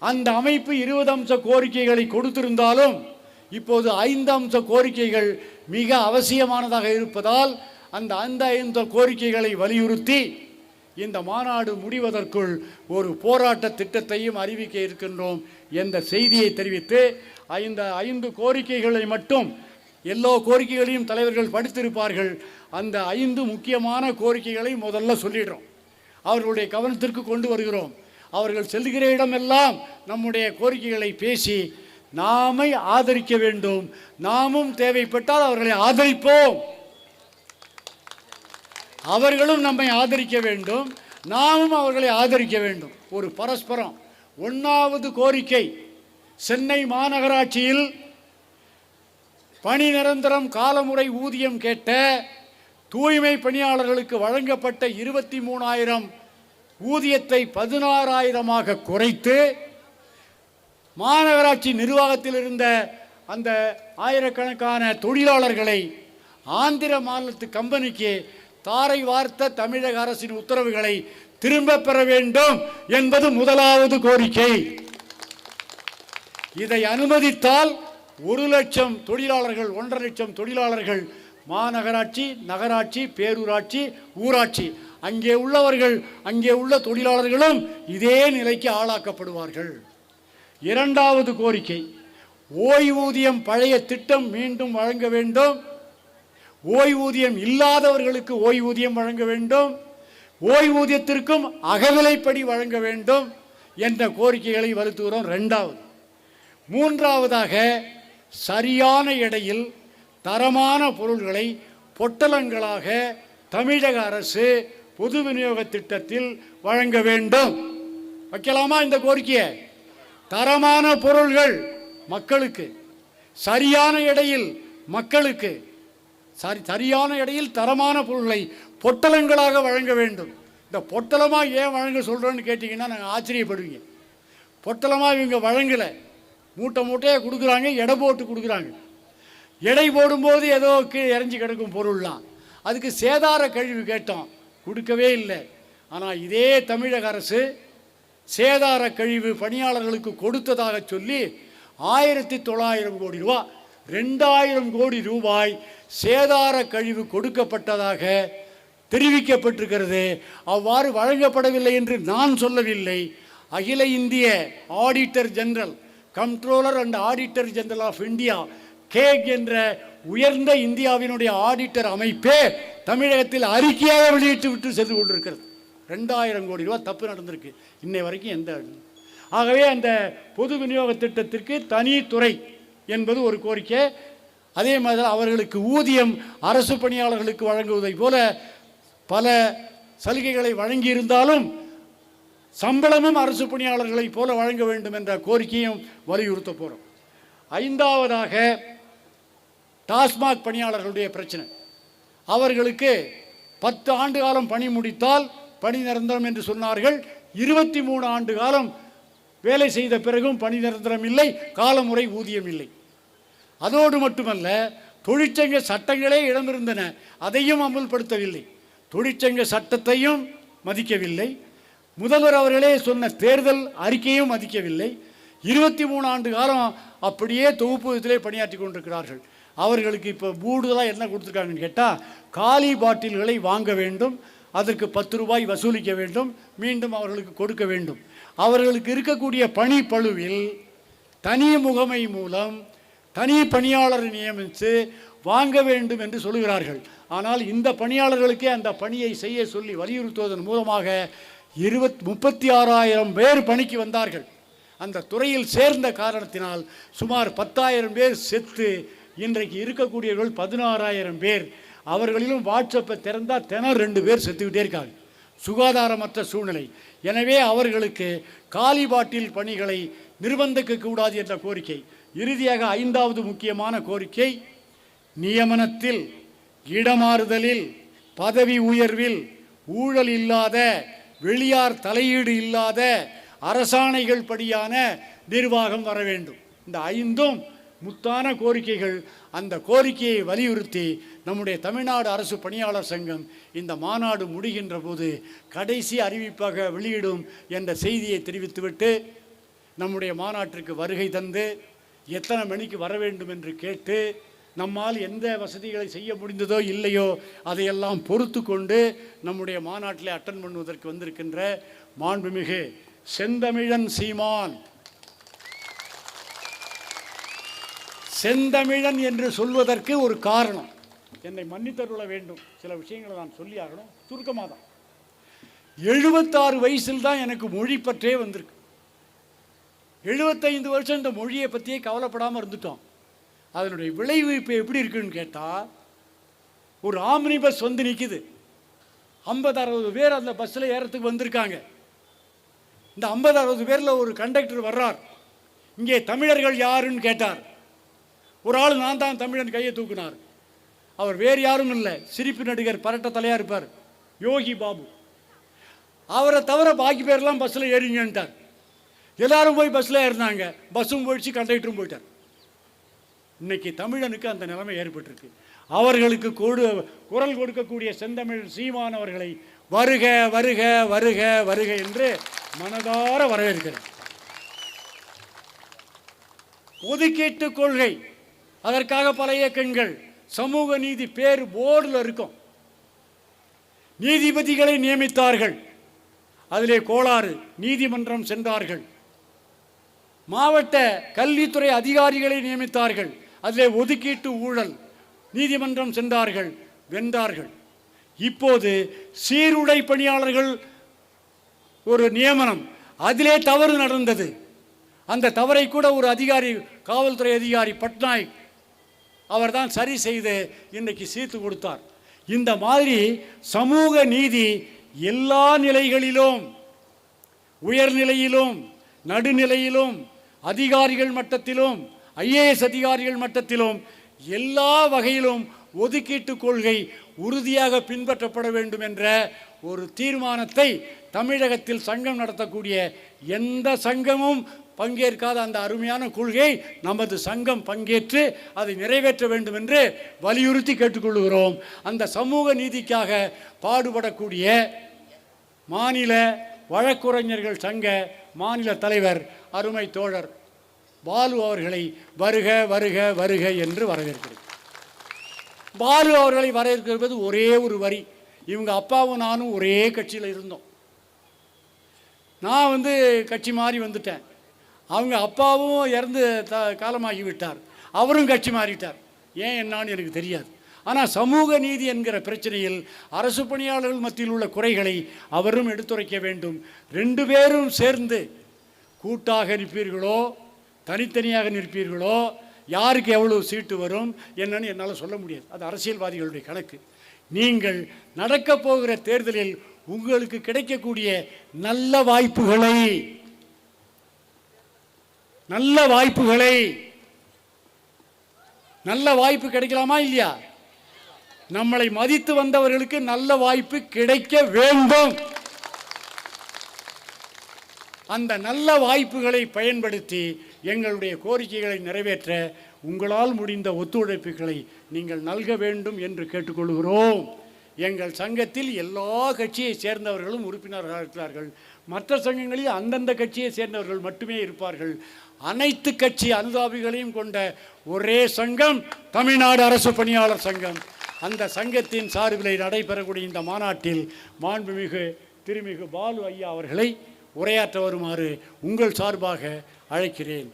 அந்த அமைப்பு 20 அம்ச கோரிக்கைகளை கொடுத்திருந்தாலும் இப்போது 5 அம்ச கோரிக்கைகள் மிக அவசியமானதாக இருப்பதால் அந்த 5 கோரிக்கைகளை வலியுறுத்தி இந்த மாநாடு முடிவதற்குள் ஒரு போராட்ட திட்டத்தையும் அறிவிக்க இருக்கின்றோம் என்ற செய்தியை தெரிவித்து, இந்த 5 கோரிக்கைகளை மட்டும், எல்லா கோரிக்கைகளையும் தலைவர்கள் படித்திருப்பார்கள், அந்த 5 முக்கியமான கோரிக்கைகளை முதல்ல சொல்லிடுறோம், அவர்களுடைய கவனத்திற்கு கொண்டு வருகிறோம். அவர்கள் செல்கிற இடமெல்லாம் நம்முடைய கோரிக்கைகளை பேசி நாமை ஆதரிக்க வேண்டும், நாமும் தேவைப்பட்டால் அவர்களை ஆதரிப்போம், அவர்களும் நம்மை ஆதரிக்க வேண்டும், நாமும் அவர்களை ஆதரிக்க வேண்டும். ஒரு பரஸ்பரம். 1வது கோரிக்கை, சென்னை மாநகராட்சியில் பணி நிரந்தரம் காலமுறை ஊதியம் கேட்ட தூய்மை பணியாளர்களுக்கு வழங்கப்பட்ட 23,000 ஊதியத்தை 16,000 குறைத்து, மாநகராட்சி நிர்வாகத்தில் இருந்த அந்த ஆயிரக்கணக்கான தொழிலாளர்களை ஆந்திர மாநிலத்து கம்பெனிக்கு தாரை வார்த்த தமிழக அரசின் உத்தரவுகளை திரும்ப பெற வேண்டும் என்பது 1வது கோரிக்கை. இதை அனுமதித்தால் 1,00,000 தொழிலாளர்கள், 1,50,000 தொழிலாளர்கள், மாநகராட்சி, நகராட்சி, பேரூராட்சி, ஊராட்சி, அங்கே உள்ளவர்கள், அங்கே உள்ள தொழிலாளர்களும் இதே நிலைக்கு ஆளாக்கப்படுவார்கள். 2வது கோரிக்கை, ஓய்வூதியம் பழைய திட்டம் மீண்டும் வழங்க வேண்டும், ஓய்வூதியம் இல்லாதவர்களுக்கு ஓய்வூதியம் வழங்க வேண்டும், ஓய்வூதியத்திற்கும் அகவிலைப்படி வழங்க வேண்டும் என்ற கோரிக்கைகளை வலியுறுத்துகிறோம். 2வது. 3வதாக, சரியான எடையில் தரமான பொருள்களை பொட்டலங்களாக தமிழக அரசு பொது விநியோக திட்டத்தில் வழங்க வேண்டும். வைக்கலாமா இந்த கோரிக்கையை? தரமான பொருள்கள் மக்களுக்கு, சரியான எடையில் மக்களுக்கு, சரியான எடையில் தரமான பொருள்களை பொட்டலங்களாக வழங்க வேண்டும். இந்த பொட்டலமாக ஏன் வழங்க சொல்கிறோன்னு கேட்டிங்கன்னா நாங்கள் ஆச்சரியப்படுவீங்க. பொட்டலமாக இவங்க வழங்கலை, மூட்டை மூட்டையாக கொடுக்குறாங்க, எடை போட்டு கொடுக்குறாங்க. எடை போடும்போது ஏதோ கீழே இறஞ்சி கிடக்கும் பொருள்லாம், அதுக்கு சேதார கழிவு கேட்டோம், கொடுக்கவே இல்லை. ஆனால் இதே தமிழக அரசு சேதார கழிவு பணியாளர்களுக்கு கொடுத்ததாக சொல்லி 1,900 கோடி ரூபா, 2,000 கோடி ரூபாய் சேதார கழிவு கொடுக்கப்பட்டதாக தெரிவிக்கப்பட்டிருக்கிறது. அவ்வாறு வழங்கப்படவில்லை என்று நான் சொல்லவில்லை. அகில இந்திய auditor general, comptroller and auditor general of India, CAG என்ற உயர்ந்த இந்தியாவினுடைய ஆடிட்டர் அமைப்பே தமிழகத்தில் அறிக்கையாக வெளியிட்டு விட்டு சென்று கொண்டிருக்கிறது. 2,000 கோடி ரூபா தப்பு நடந்திருக்கு இன்னை வரைக்கும் எந்த. ஆகவே அந்த பொது விநியோக திட்டத்திற்கு தனித்துறை என்பது ஒரு கோரிக்கை. அதே மாதிரி அவர்களுக்கு ஊதியம் அரசு பணியாளர்களுக்கு வழங்குவதை போல பல சலுகைகளை வழங்கியிருந்தாலும் சம்பளமும் அரசு பணியாளர்களைப் போல வழங்க வேண்டும் என்ற கோரிக்கையும் வலியுறுத்த போகிறோம். 5வதாக, டாஸ்மாக் பணியாளர்களுடைய பிரச்சனை. அவர்களுக்கு 10 ஆண்டு காலம் பணி முடித்தால் பணி நிரந்தரம் என்று சொன்னார்கள். 23 ஆண்டு காலம் வேலை செய்த பிறகும் பணி நிரந்தரம் இல்லை, காலமுறை ஊதியம் இல்லை. அதோடு மட்டுமல்ல, தொழிற்சங்க சட்டங்களே இடமிருந்தன, அதையும் அமல்படுத்தவில்லை. தொழிற்சங்க சட்டத்தையும் மதிக்கவில்லை. முதல்வர் அவர்களே சொன்ன தேர்தல் அறிக்கையும் மதிக்கவில்லை. 23 ஆண்டு காலம் அப்படியே தொகுப்பு விதத்திலே பணியாற்றி கொண்டிருக்கிறார்கள். அவர்களுக்கு இப்போ கூடுதலாக என்ன கொடுத்துருக்காங்கன்னு கேட்டால், காலி பாட்டில்களை வாங்க வேண்டும், அதற்கு 10 ரூபாய் வசூலிக்க வேண்டும், மீண்டும் அவர்களுக்கு கொடுக்க வேண்டும். அவர்களுக்கு இருக்கக்கூடிய பணி பளுவில் தனி முகமை மூலம் தனி பணியாளரை நியமித்து வாங்க வேண்டும் என்று சொல்கிறார்கள். ஆனால் இந்த பணியாளர்களுக்கே அந்த பணியை செய்ய சொல்லி வலியுறுத்துவதன் மூலமாக 36,000 பேர் பணிக்கு வந்தார்கள். அந்த துறையில் சேர்ந்த காரணத்தினால் சுமார் 10,000 பேர் செத்து இன்றைக்கு இருக்கக்கூடியவர்கள் 16,000 பேர். அவர்களிலும் வாட்ஸ்அப்பை திறந்தால் 2 பேர் செத்துக்கிட்டே இருக்காங்க. சுகாதாரமற்ற சூழ்நிலை. எனவே அவர்களுக்கு காலிபாட்டில் பணிகளை நிர்பந்திக்கக்கூடாது என்ற கோரிக்கை. இறுதியாக 5வது முக்கியமான கோரிக்கை, நியமனத்தில், இடமாறுதலில், பதவி உயர்வில் ஊழல் இல்லாத, வெளியார் தலையீடு இல்லாத அரசாணைகள் படியான நிர்வாகம் வர வேண்டும். இந்த 5ம் முத்தான கோரிக்கைகள். அந்த கோரிக்கையை வலியுறுத்தி நம்முடைய தமிழ்நாடு அரசு பணியாளர் சங்கம் இந்த மாநாடு முடிகின்ற போது கடைசி அறிவிப்பாக வெளியிடும் என்ற செய்தியை தெரிவித்துவிட்டு நம்முடைய மாநாட்டிற்கு வருகை தந்து எத்தனை மணிக்கு வர வேண்டும் என்று கேட்டு நம்மால் எந்த வசதிகளை செய்ய முடிந்ததோ இல்லையோ அதையெல்லாம் பொறுத்து கொண்டு நம்முடைய மாநாட்டில் அட்டன் பண்ணுவதற்கு வந்திருக்கின்ற மாண்புமிகு செந்தமிழன் சீமான், செந்தமிழன் என்று சொல்வதற்கு ஒரு காரணம். என்னை மன்னித்தருள வேண்டும், சில விஷயங்களை நான் சொல்லி ஆகணும். சுருக்கமாக தான், 76 வயசில் தான் எனக்கு மொழி பற்றே வந்திருக்கு. 75 வருஷம் இந்த மொழியை பற்றியே கவலைப்படாமல் இருந்துட்டோம். அதனுடைய விளைவு இப்போ எப்படி இருக்குன்னு கேட்டால், ஒரு ஆம்னி பஸ் வந்து நிற்குது. 50-60 பேர் அந்த பஸ்ஸில் ஏறத்துக்கு வந்திருக்காங்க. இந்த 50-60 பேரில் ஒரு கண்டக்டர் வர்றார். இங்கே தமிழர்கள் யாருன்னு கேட்டார். ஒரு ஆள் நான் தான் தமிழன் கையை தூக்கினார். அவர் வேறு யாரும் இல்லை, சிரிப்பு நடிகர் பரட்ட தலையாக இருப்பார், யோகி பாபு. அவரை தவிர பாக்கி பேர்லாம் பஸ்ஸில் ஏறிங்கன்ட்டார். எல்லாரும் போய் பஸ்ஸில் ஏறினாங்க. பஸ்ஸும் போயிடுச்சு, கண்டக்டரும் போயிட்டார். இன்னைக்கு தமிழனுக்கு அந்த நிலைமை ஏற்பட்டிருக்கு. அவர்களுக்கு குரல் கொடுக்கக்கூடிய செந்தமிழ் சீமான் அவர்களை வருக வருக வருக வருக என்று மனதார வரவேற்கிறேன். ஒதுக்கீட்டு கொள்கை, அதற்காக பல இயக்கங்கள், சமூக நீதி பேர் போர்டில் இருக்கும். நீதிபதிகளை நியமித்தார்கள், அதிலே கோளாறு, நீதிமன்றம் சென்றார்கள். மாவட்ட கல்வித்துறை அதிகாரிகளை நியமித்தார்கள், அதிலே ஒதுக்கீட்டு ஊழல், நீதிமன்றம் சென்றார்கள், வென்றார்கள். இப்போது சீருடை பணியாளர்கள் ஒரு நியமனம், அதிலே தவறு நடந்தது. அந்த தவறை கூட ஒரு அதிகாரி, காவல்துறை அதிகாரி பட்நாயக் அவர்தான் சரி செய்து இன்றைக்கு சீர்த்து கொடுத்தார். இந்த மாதிரி சமூக நீதி எல்லா நிலைகளிலும், உயர்நிலையிலும், நடுநிலையிலும், அதிகாரிகள் மட்டத்திலும், IAS அதிகாரிகள் மட்டத்திலும், எல்லா வகையிலும் ஒதுக்கீட்டு கொள்கை உறுதியாக பின்பற்றப்பட வேண்டும் என்ற ஒரு தீர்மானத்தை தமிழகத்தில் சங்கம் நடத்தக்கூடிய எந்த சங்கமும் பங்கேற்காத அந்த அருமையான கொள்கை நமது சங்கம் பங்கேற்று அதை நிறைவேற்ற வேண்டும் என்று வலியுறுத்தி கேட்டுக்கொள்கிறோம். அந்த சமூக நீதிக்காக பாடுபடக்கூடிய மாநில வழக்குரைஞர்கள் சங்க மாநில தலைவர் அருமை தோழர் பாலு அவர்களை வருக வருக வருக என்று வரவேற்கிறேன். பாலு அவர்களை வரவேற்கிறது ஒரே ஒரு வரி. இவங்க அப்பாவும் நானும் ஒரே கட்சியில் இருந்தோம். நான் கட்சி மாறி வந்துட்டேன். அவங்க அப்பாவும் இறந்து காலமாகி விட்டார். அவரும் கட்சி மாறிட்டார். ஏன் என்னான்னு எனக்கு தெரியாது. ஆனால் சமூக நீதி என்கிற பிரச்சனையில் அரசு பணியாளர்கள் மத்தியில் உள்ள குறைகளை அவரும் எடுத்துரைக்க வேண்டும். 2 பேரும் சேர்ந்து கூட்டாக நிற்பீர்களோ தனித்தனியாக நிற்பீர்களோ, யாருக்கு எவ்வளவு சீட்டு வரும் என்னன்னு என்னால் சொல்ல முடியாது. அது அரசியல்வாதிகளுடைய கணக்கு. நீங்கள் நடக்கப் போகிற தேர்தலில் உங்களுக்கு கிடைக்கக்கூடிய நல்ல வாய்ப்பு கிடைக்கலாமா இல்லையா? நம்மளை மதித்து வந்தவர்களுக்கு நல்ல வாய்ப்பு கிடைக்க வேண்டும். அந்த நல்ல வாய்ப்புகளை பயன்படுத்தி எங்களுடைய கோரிக்கைகளை நிறைவேற்ற உங்களால் முடிந்த ஒத்துழைப்புகளை நீங்கள் நல்க வேண்டும் என்று கேட்டுக்கொள்கிறோம். எங்கள் சங்கத்தில் எல்லா கட்சியை சேர்ந்தவர்களும் உறுப்பினர்களாக இருக்கிறார்கள். மற்ற சங்கங்களில் அந்தந்த கட்சியை சேர்ந்தவர்கள் மட்டுமே இருப்பார்கள். அனைத்து கட்சி அனுதாபிகளையும் கொண்ட ஒரே சங்கம் தமிழ்நாடு அரசு பணியாளர் சங்கம். அந்த சங்கத்தின் சார்பில் நடைபெறக்கூடிய இந்த மாநாட்டில் மாண்புமிகு திருமிகு பாலு ஐயா அவர்களை உரையாற்ற வருமாறு உங்கள் சார்பாக அழைக்கிறேன்.